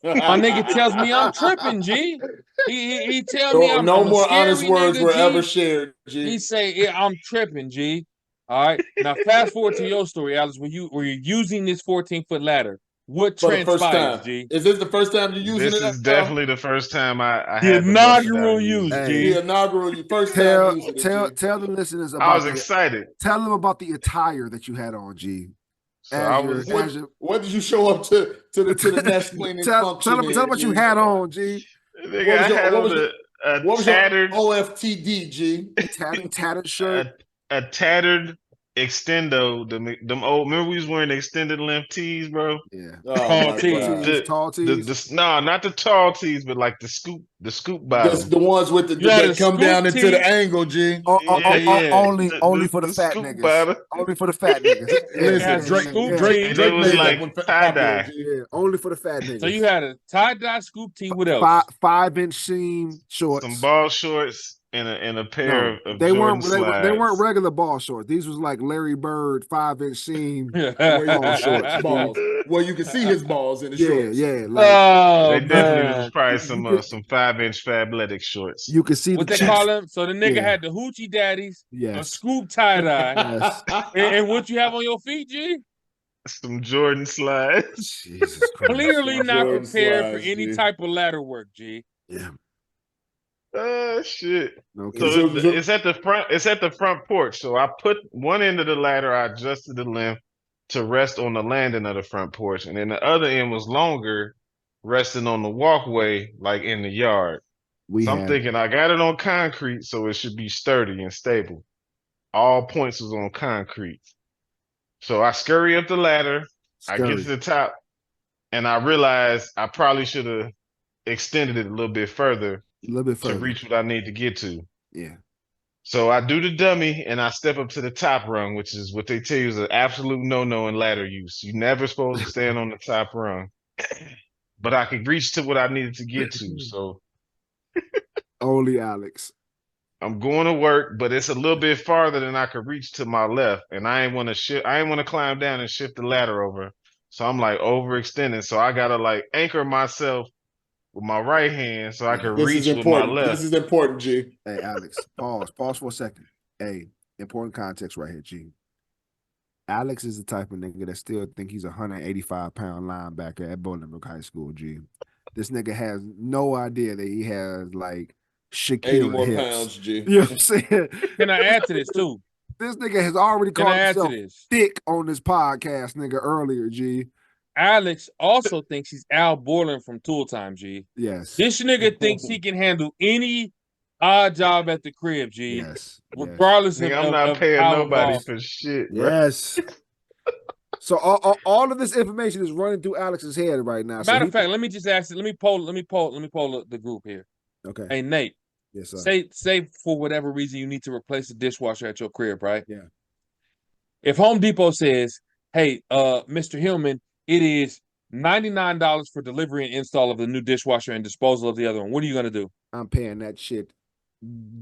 My nigga tells me I'm tripping, G. He tells me I'm no I'm more a scary honest words nigga, were G. ever shared, G. He say, yeah, I'm tripping, G. All right. Now fast forward to your story, Alice. When you're using this 14-foot ladder, what transpires, G? Is this the first time you're using it? This is definitely the first time I the had inaugural use, G. The inaugural first time using it, tell the listeners about I was excited. Tell them about the attire that you had on, G. So what did you show up to the nest cleaning function? Tell them what you had on, G. Nigga, I had on a tattered OFTD, G. Tattered shirt. A tattered extendo. Them old. Remember we was wearing the extended length tees, bro. Yeah. Tall tees. No, not the tall tees, but like the scoop bottom. The ones with that come down into the angle, G. Only for the fat niggas. Bottom. Only for the fat niggas. Listen, Drake was like tie-dye. Yeah, only for the fat niggas. So you had a tie-dye scoop tee. What else? 5-inch seam shorts. Some ball shorts. In a pair of they Jordan weren't they weren't regular ball shorts. These was like Larry Bird 5-inch seam ball shorts. Balls. Well, you can see his balls in the shorts. Yeah. They definitely was probably some 5-inch Fabletics shorts. You can see what they call them. So the nigga had the hoochie daddies, a scoop tie dye, and what you have on your feet, G? Some Jordan slides. Jesus Christ. Clearly not prepared for any type of ladder work, G. Yeah. Shit. Okay. So it's at the front. It's at the front porch. So I put one end of the ladder. I adjusted the length to rest on the landing of the front porch, and then the other end was longer, resting on the walkway, like in the yard. I'm thinking I got it on concrete, so it should be sturdy and stable. All points was on concrete. So I scurry up the ladder. I get to the top, and I realize I probably should have extended it a little bit further. To reach what I need to get to. Yeah. So I do the dummy and I step up to the top rung, which is what they tell you is an absolute no-no in ladder use. You're never supposed to stand on the top rung. But I could reach to what I needed to get to. So only Alex. I'm going to work, but it's a little bit farther than I could reach to my left. And I ain't want to climb down and shift the ladder over. So I'm like overextending. So I gotta like anchor myself with my right hand so I can reach with my left. This is important, G. Hey, Alex, pause for a second. Hey, important context right here, G. Alex is the type of nigga that still think he's a 185-pound linebacker at Bolingbrook High School, G. This nigga has no idea that he has like Shaquille 80 more hips. pounds, G. You know what I'm saying? Can I add to this too? This nigga has already called himself thick on this podcast, nigga, earlier, G. Alex also thinks he's Al Borland from Tool Time, G. Yes. This nigga thinks he can handle any odd job at the crib, G. Yes. Regardless Nigga, of I'm not of paying how nobody involved. for shit. Bro. Yes. So all of this information is running through Alex's head right now. Matter of fact, let me just ask. Let me poll the group here. Okay. Hey Nate. Yes, sir. Say for whatever reason you need to replace the dishwasher at your crib, right? Yeah. If Home Depot says, "Hey, Mr. Hillman, it is $99 for delivery and install of the new dishwasher and disposal of the other one," what are you gonna do? I'm paying that shit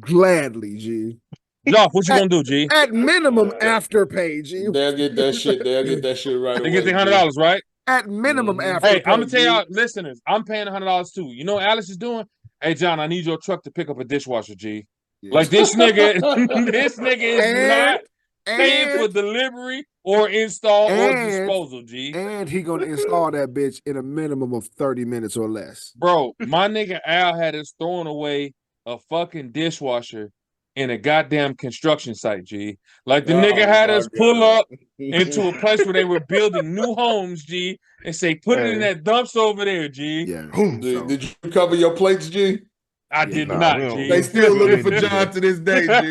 gladly, G. Joff, what you gonna do, G? At minimum, Afterpay, G. They'll get that shit. They'll get that shit right away. They get the $100, right? At minimum, Afterpay. Hey, I'm gonna tell y'all, listeners, I'm paying $100 too. You know what Alex is doing? Hey, John, I need your truck to pick up a dishwasher, G. Yes. Like this nigga, this nigga is not paying for delivery or install or disposal, G. And he gonna install that bitch in a minimum of 30 minutes or less. Bro, my nigga Al had us throwing away a fucking dishwasher in a goddamn construction site, G. Like the nigga had us pull up into a place where they were building new homes, G, and say, put it in that dumpster over there, G. Yeah. Did you cover your plates, G? I did not, G. They still looking for John to this day, G.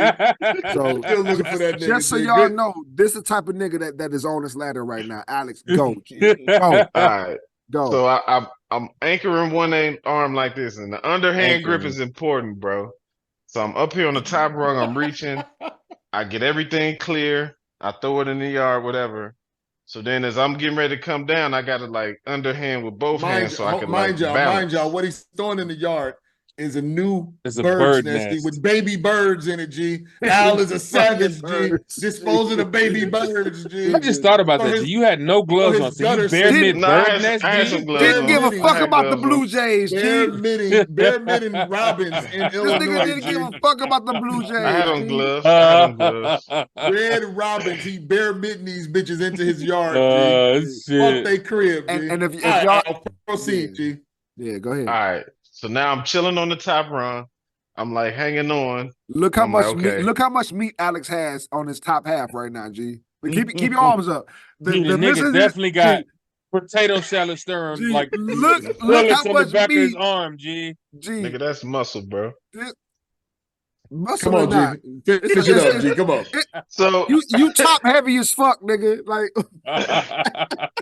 So still looking for that nigga. Just so y'all know, this is the type of nigga that is on this ladder right now. Alex, go. Go. All right. Go. So I'm anchoring one arm like this, and the underhand grip is important, bro. So I'm up here on the top rung, I'm reaching, I get everything clear, I throw it in the yard, whatever. So then as I'm getting ready to come down, I got to like underhand with both hands so I can balance. Mind y'all, what he's throwing in the yard is a new bird nest with baby birds in it, G. Al is a savage, G. Disposing of baby birds, G. I just thought about that, G. You had no gloves on, so you bare mid bird nest, G. Didn't give a fuck about the Blue Jays, G. Bare midden robins in Illinois, This nigga didn't give a fuck about the Blue Jays. I had on gloves. Red robins, he bare midden these bitches into his yard, G. Fuck they crib, G. And if y'all proceed, G. Yeah, go ahead. All right. So now I'm chilling on the top rung. I'm like hanging on. Look how much meat Alex has on his top half right now, G. But keep your arms up. The nigga definitely got potato salad stirring, G, like look how on much the back meat. of his arm, G. Nigga, that's muscle, bro. Muscle Come on, G. Finish it up, G. Come on. So you top heavy as fuck, nigga. Like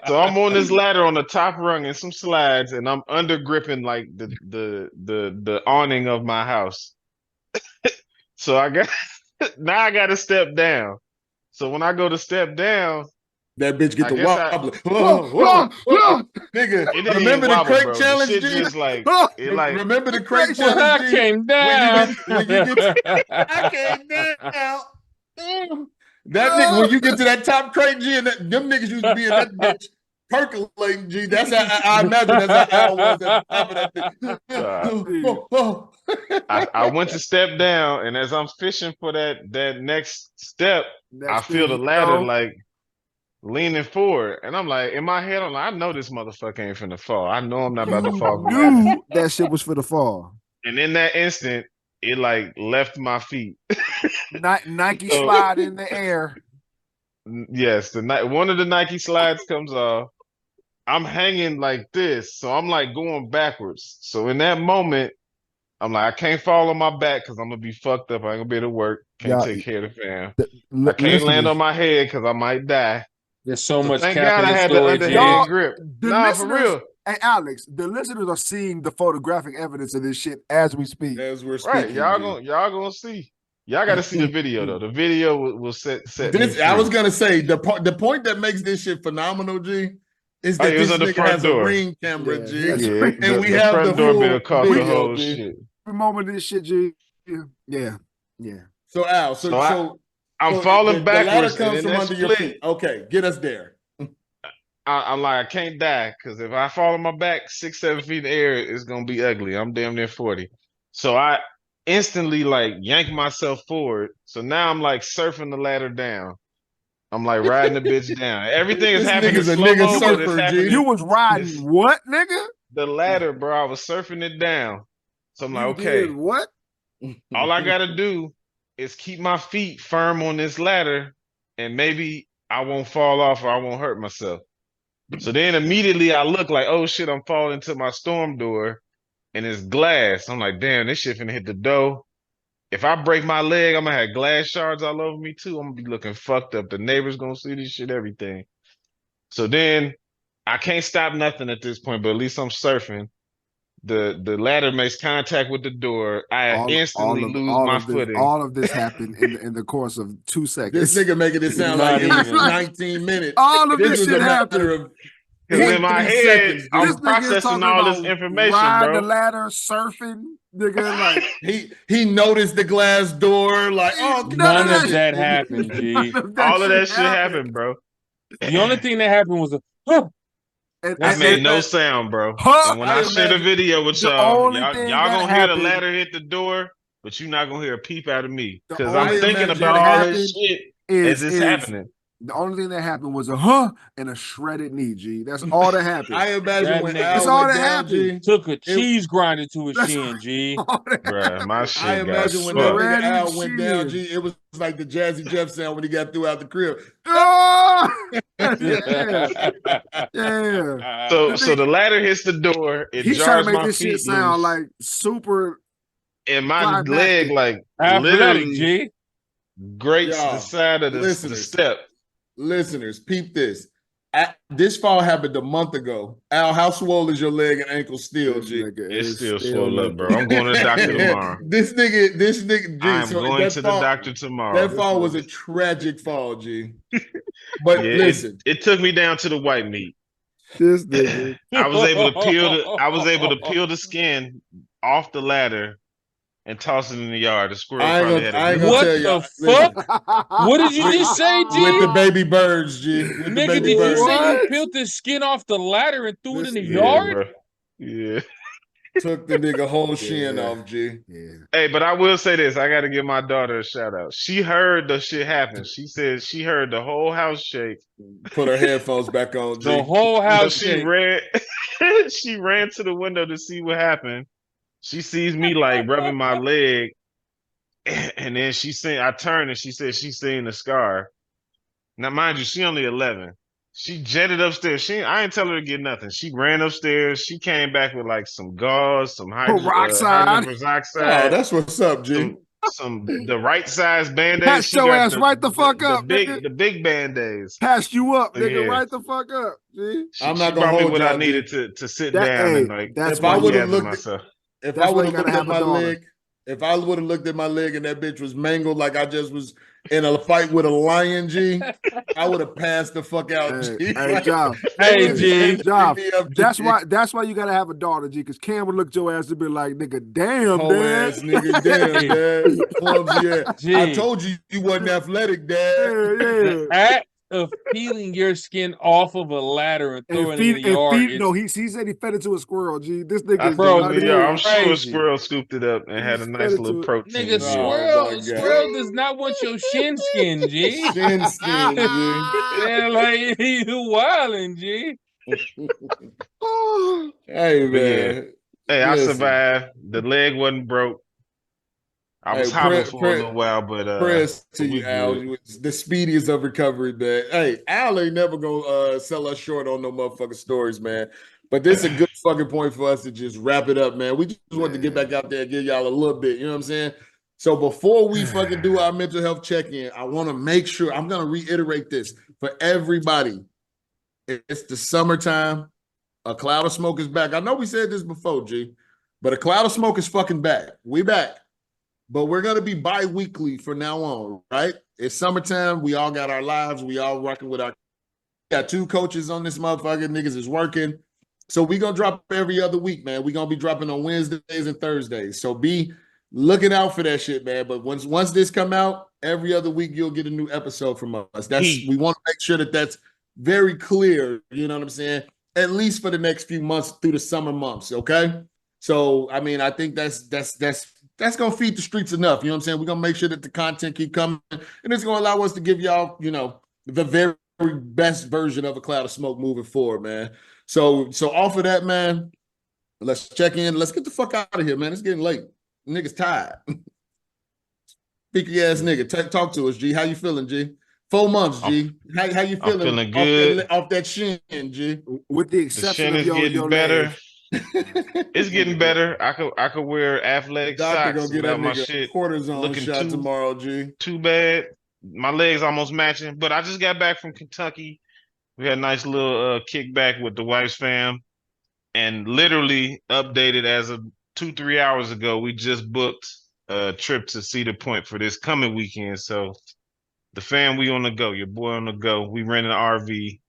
so I'm on this ladder on the top rung and some slides, and I'm under gripping like the awning of my house. So I got to step down. So when I go to step down, that bitch get the wobble. Nigga, remember the crate challenge, G? Just like, remember the crate challenge, I came down. I came down. That nigga, when you get to that top crate, G, and them niggas used to be in that bitch percolating, G. That's how I imagine that's how Al was at the top of that thing. I went to step down, and as I'm fishing for that next step, I feel the ladder like leaning forward, and I'm like, in my head, I'm like, I know this motherfucker ain't finna fall. I know I'm not about to fall. Knew that shit was for the fall. And in that instant, it like left my feet. Nike slide in the air. Yes, one of the Nike slides comes off. I'm hanging like this, so I'm like going backwards. So in that moment, I'm like, I can't fall on my back because I'm gonna be fucked up. I ain't gonna be able to work. Can't take care of the fam. I can't land on my head because I might die. There's so much. Thank God I had the underhand grip. Nah, for real. Hey, Alex, the listeners are seeing the photographic evidence of this shit as we speak. As we're speaking, right? Y'all gonna see. Y'all got to see the video though. The video will set. This, I was gonna say the point that makes this shit phenomenal, G, is that this nigga has a ring camera, G, and we have the door been across the video, whole G. shit. Every moment of this shit, G. Yeah. So Al, so I'm falling backwards. The ladder comes from under your feet. Okay, get us there. I'm like, I can't die because if I fall on my back 6-7 feet in the air, it's gonna be ugly. I'm damn near 40. So I instantly like yank myself forward. So now I'm like surfing the ladder down. I'm like riding the bitch down. Everything is happening in nigga's a slow nigga mo, but it's surfer, happening. You was riding what, nigga? The ladder, bro. I was surfing it down. So I'm like, You okay, did what? all I gotta do is keep my feet firm on this ladder, and maybe I won't fall off or I won't hurt myself. So then immediately I look like, oh shit, I'm falling to my storm door, and it's glass. I'm like, damn, this shit finna hit the door. If I break my leg, I'm gonna have glass shards all over me too. I'm gonna be looking fucked up. The neighbors gonna see this shit, everything. So then I can't stop nothing at this point, but at least I'm surfing. The ladder makes contact with the door. I instantly lose my footing. All of this happened in the course of 2 seconds. This nigga making it sound like it was 19 minutes. All of this shit happened. Because in my head, I'm processing all this information, bro. The ladder, surfing, nigga. Like he noticed the glass door. Like, oh, none of that happened, G. All of that shit happened, bro. The only thing that happened was I made no sound, bro. And when I share the video with y'all gonna hear the ladder hit the door, but you're not gonna hear a peep out of me. Because I'm thinking about all this shit as it's happening. The only thing that happened was a and a shredded knee, G. That's all that happened. I imagine when that's all that happened. Took a cheese grinder to his shin, G. Bruh, my shit I imagine when that nigga Al went down, G, it was like the Jazzy Jeff sound when he got through out the crib. Yeah. So the ladder hits the door. It jars my this feet shit sound loose. like super. And my leg, like athletic, literally G. Grates the side of the step. Listeners, peep this. This fall happened a month ago. Al, how swollen is your leg and ankle still, G? It's still swollen up, bro. I'm going to the doctor tomorrow. This nigga, G. I'm going to the doctor tomorrow. That fall was a tragic fall, G. But listen, it took me down to the white meat. This nigga. I was able to peel the skin off the ladder and toss it in the yard. The squirrel probably had it. What the fuck? What did you just say, G? With the baby birds, G. Nigga, did you say you peeled the skin off the ladder and threw it in the yard? Bro. Yeah. Took the nigga whole shin off, G. Yeah. Hey, but I will say this. I got to give my daughter a shout out. She heard the shit happen. She said she heard the whole house shake. Put her headphones back on, G. The whole house shake. She ran to the window to see what happened. She sees me like rubbing my leg, and then I turned and she said she seen the scar. Now, mind you, she only 11. She jetted upstairs. I didn't tell her to get nothing. She ran upstairs. She came back with like some gauze, some hydrogen peroxide. Oh, that's what's up, G. The right size band-aids. Patch your ass right the fuck up, the big band-aids. Patch you up, nigga, right the fuck up, G. I'm not gonna hold what I needed to sit down and like. That's if I would have looked myself. If I would have looked at my leg, if I would have looked at my leg and that bitch was mangled like I just was in a fight with a lion, G, I would have passed the fuck out, G. Hey, Job. Hey, G. Job. That's why you gotta have a daughter, G, because Cam would look at your ass and be like, nigga, damn, whole dad. ass nigga, damn, dad. Clumsy ass. I told you wasn't athletic, dad. Yeah. Act of peeling your skin off of a ladder and throwing it in the yard. No, he said he fed it to a squirrel, G. This nigga I'm sure a squirrel scooped it up and had a nice little protein. Nigga, squirrel does not want your shin skin, G. Shin skin, G. Yeah, like you wildin', G. Hey, man. Hey, I survived. The leg wasn't broke. I was hobbling for a little while, but prayers to you, Al. The speediest of recovery, man. Hey, Al ain't never gonna sell us short on no motherfucking stories, man. But this is a good fucking point for us to just wrap it up, man. We just wanted to get back out there and give y'all a little bit, you know what I'm saying? So before we fucking do our mental health check-in, I want to make sure, I'm gonna reiterate this for everybody. It's the summertime. A cloud of smoke is back. I know we said this before, G, but a cloud of smoke is fucking back. We back. But we're going to be bi-weekly from now on, right? It's summertime. We all got our lives. We all rocking with our... Got 2 coaches on this motherfucker. Niggas is working. So we going to drop every other week, man. we going to be dropping on Wednesdays and Thursdays. So be looking out for that shit, man. But once this come out, every other week you'll get a new episode from us. We want to make sure that that's very clear, you know what I'm saying? At least for the next few months through the summer months, okay? So, I mean, I think that's going to feed the streets enough. You know what I'm saying? We're going to make sure that the content keep coming. And it's going to allow us to give y'all, you know, the very best version of a cloud of smoke moving forward, man. So off of that, man, let's check in. Let's get the fuck out of here, man. It's getting late. Niggas tired. Speaky ass nigga, talk to us, G. How you feeling, G? 4 months, G. How you feeling? I'm feeling good. Off that shin, G. With the exception of your better. legs. It's getting better. I could wear athletic Doctor socks gonna get that without my nigga shit cortisone looking shot tomorrow, G. Too bad. My legs almost matching, but I just got back from Kentucky. We had a nice little kickback with the wife's fam, and literally updated as of 2-3 hours ago. We just booked a trip to Cedar Point for this coming weekend. So the fam, we on the go. Your boy on the go. We renting an RV.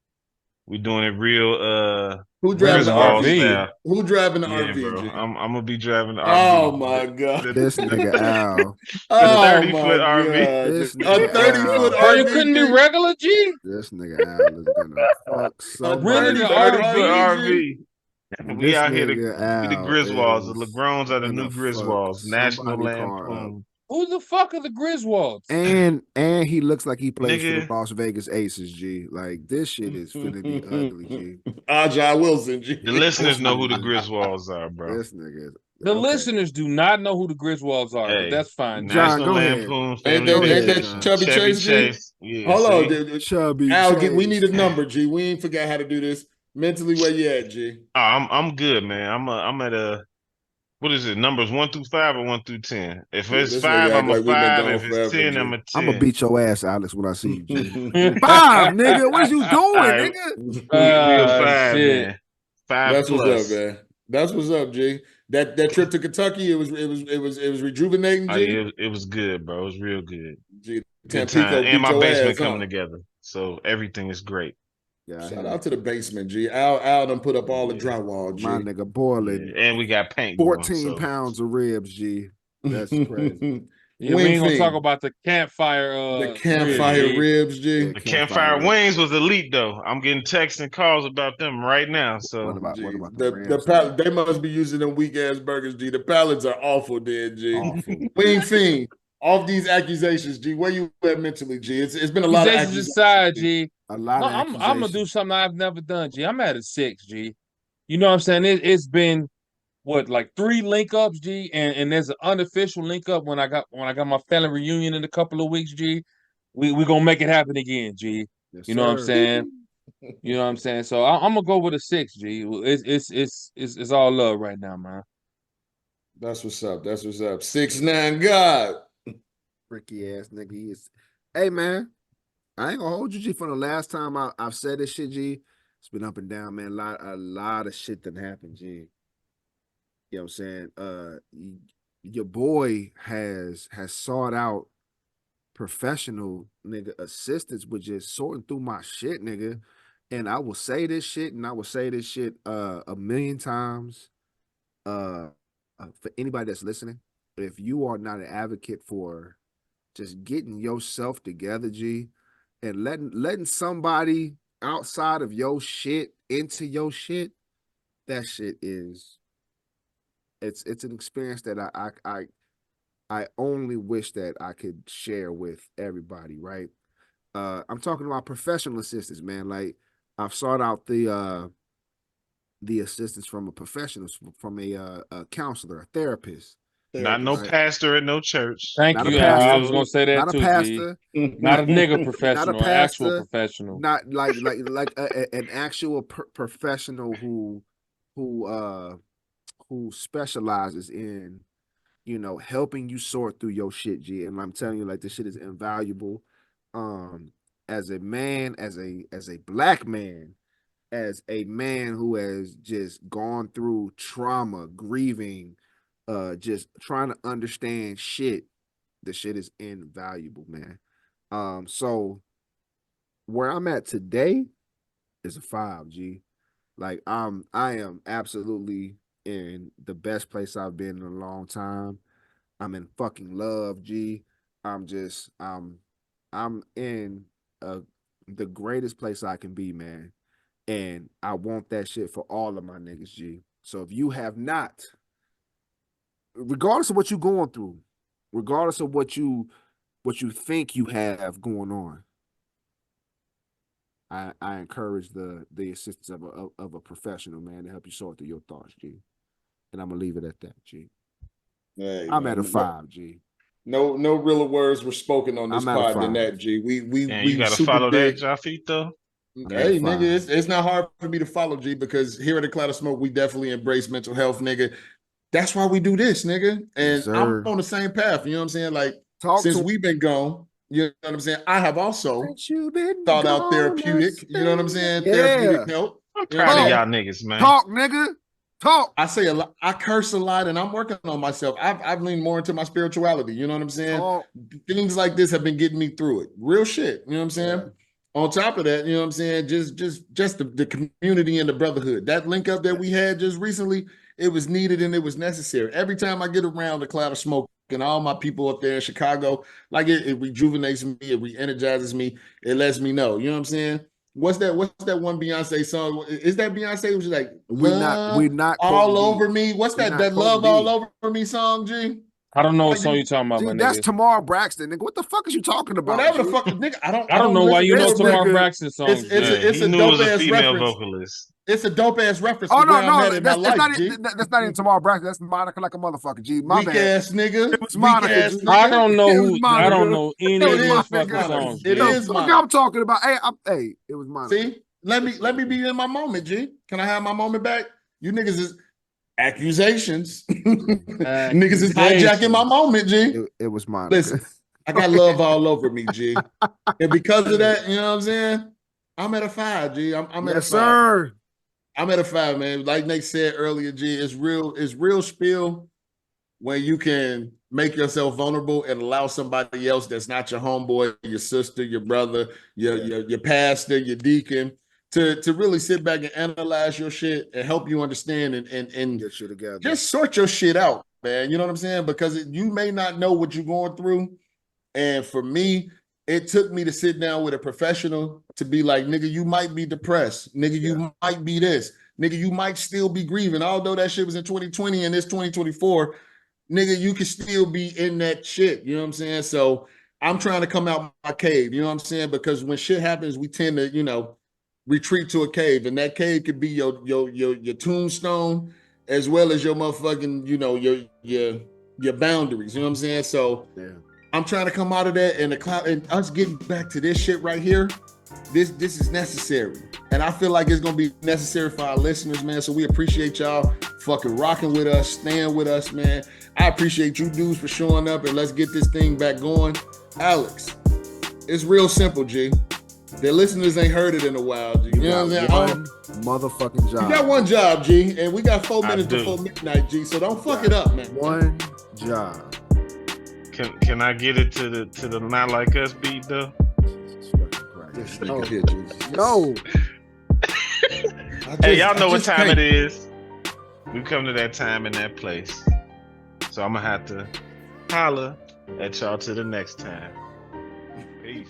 We doing it real. Who driving the RV? Style. Who driving the yeah, RV? Bro. G? I'm gonna be driving the RV. Oh my god! This nigga Al. A 30-foot RV. This a nigga 30-foot Al. Bro, RV. you couldn't do regular, G? This nigga Al is gonna fuck Renting somebody. an 30-foot RV. RV. We out here to be the Al Griswolds. The is Lagrons are the gonna new fuck Griswolds. National somebody car up. Lampoon. Who the fuck are the Griswolds? And he looks like he plays for the Nigga. Las Vegas Aces, G. Like, this shit is finna be ugly, G. Ajay Wilson, G. The listeners know who the Griswolds are, bro. This nigga. The listeners do not know who the Griswolds are, but that's fine. John, National go ahead. Lampoon, Ain't Family that Vacation. Chubby Chase, G? Yeah, Hold on, see? dude. Chubby Al, Chase. we need a number, G. We ain't forgot how to do this. Mentally, where you at, G? Oh, I'm good, man. I'm at a, what is it? Numbers 1 through 5 or 1 through 10? If it's This 5, nigga act I'm a like we've been 5. gone If it's forever, 10, G. I'm a 10. I'm gonna beat your ass, Alex, when I see you, G. G. 5, nigga. What you doing, right. nigga? We a 5, shit. man. 5 That's plus. what's up, man. That's what's up, G. That trip to Kentucky, it was rejuvenating, G. Oh, yeah, it was good, bro. It was real good. G. Good Tampico time. And my beat your basement ass, coming huh? together. So everything is great. Yeah, Shout out to the basement, G. Al done put up all the Yeah. drywall, G. my nigga boiling. Yeah. And we got paint 14 going, so. pounds of ribs, G. That's crazy. Yeah, we ain't gonna talk about the campfire. The campfire ribs, G. The campfire wings was elite, though. I'm getting texts and calls about them right now. So What about they must be using them weak ass burgers, G. The pallets are awful, then, G. Awful. Wing Fiend. Off these accusations, G. Where you at mentally, G? It's been a lot of accusations aside, G. A lot of accusations. I'm gonna do something I've never done, G. I'm at a 6, G. You know what I'm saying? It's been what, like 3 link ups, G, and there's an unofficial link up when I got my family reunion in a couple of weeks, G. We gonna make it happen again, G. Yes, you know what I'm saying? You know what I'm saying? So I'm gonna go with a 6, G. It's all love right now, man. That's what's up. That's what's up. 6ix9ine God. Freaky ass nigga. He is. Hey, man. I ain't gonna hold you, G. From the last time I've said this shit, G. It's been up and down, man. A lot of shit that happened, G. You know what I'm saying? Your boy has sought out professional nigga assistance with just sorting through my shit, nigga. And I will say this shit, and I will say this shit a million times. For anybody that's listening, if you are not an advocate for just getting yourself together, G, and letting somebody outside of your shit into your shit, that shit is it's an experience that I only wish that I could share with everybody, right? I'm talking about professional assistance, man. Like, I've sought out the assistance from a professional, from a counselor, a therapist. Not no pastor at no church. Thank you. I was gonna say that not too. A pastor, not a nigga professional, not a pastor, actual professional. Not like an actual professional who specializes in, you know, helping you sort through your shit, G. And I'm telling you, like, this shit is invaluable. As a man, as a black man, as a man who has just gone through trauma, grieving, just trying to understand shit, the shit is invaluable, man. So where I'm at today is a 5, G. Like, I am absolutely in the best place I've been in a long time. I'm in fucking love, G. I'm in the greatest place I can be, man. And I want that shit for all of my niggas, G. So if you have not, regardless of what you're going through, regardless of what you think you have going on, I encourage the assistance of a professional, man, to help you sort through your thoughts, G. And I'm gonna leave it at that, G. Hey, I'm at a 5, G. No realer words were spoken on this pod than that, G. You gotta super follow big. that, Jafito. Hey, nigga, it's not hard for me to follow, G, because here at the Cloud of Smoke, we definitely embrace mental health, nigga. That's why we do this, nigga. And Yes, I'm on the same path, you know what I'm saying? Like, since we've been gone, you know what I'm saying? I have also thought out therapeutic, you know what I'm saying? Yeah. Therapeutic help. I'm proud of y'all niggas, man. Talk, nigga. Talk. I say a lot. I curse a lot, and I'm working on myself. I've leaned more into my spirituality. You know what I'm saying? Talk. Things like this have been getting me through it. Real shit. You know what I'm saying? Yeah. On top of that, you know what I'm saying? Just the community and the brotherhood. That link up that we had just recently, it was needed and it was necessary. Every time I get around the Cloud of Smoke and all my people up there in Chicago, like it rejuvenates me, it re-energizes me, it lets me know. You know what I'm saying? What's that one Beyonce song? Is that Beyonce? It was like we're not all over me. What's that love all over me song, G? I don't know what song you're talking about, G, my nigga. That's Tamar Braxton, nigga. What the fuck is you talking about? Whatever the fuck, nigga. I don't know why you know Tamar Braxton songs. It's a dope ass reference. Vocalist. It's a dope ass reference. Oh no, that's not even Tamar Braxton. That's Monica like a motherfucker. G, my weak bad. ass nigga. It was Monica. Nigga. I don't know I don't know any of these fucking songs. It is Monica. I'm talking about. Hey, it was Monica. See, let me be in my moment, G. Can I have my moment back? You niggas is accusations. Niggas is hijacking my moment, G. It was Monica. Listen, I got love all over me, G. And because of that, you know what I'm saying? I'm at a 5, G. I'm at a 5. Sir. I'm at a 5, man. Like Nate said earlier, G, it's real spill when you can make yourself vulnerable and allow somebody else that's not your homeboy, your sister, your brother, your pastor, your deacon, to really sit back and analyze your shit and help you understand and get shit together. Just sort your shit out, man. You know what I'm saying? Because you may not know what you're going through. And for me, it took me to sit down with a professional to be like, nigga, you might be depressed. Nigga, you might be this. Nigga, you might still be grieving. Although that shit was in 2020 and it's 2024, nigga, you can still be in that shit. You know what I'm saying? So I'm trying to come out my cave. You know what I'm saying? Because when shit happens, we tend to, retreat to a cave. And that cave could be your tombstone as well as your motherfucking, your boundaries. You know what I'm saying? So I'm trying to come out of that, and the cloud, and us getting back to this shit right here. This is necessary, and I feel like it's gonna be necessary for our listeners, man. So we appreciate y'all fucking rocking with us, staying with us, man. I appreciate you dudes for showing up, and let's get this thing back going. Alex, it's real simple, G. The listeners ain't heard it in a while, G. You know what I'm saying? One motherfucking job. You got one job, G, and we got 4 minutes before midnight, G. So don't fuck it up, man. One job. Can I get it to the Not Like Us beat though? This nigga here, Jesus. No. Hey, y'all know what time it is. We come to that time and that place. So I'm gonna have to holler at y'all to the next time. Peace.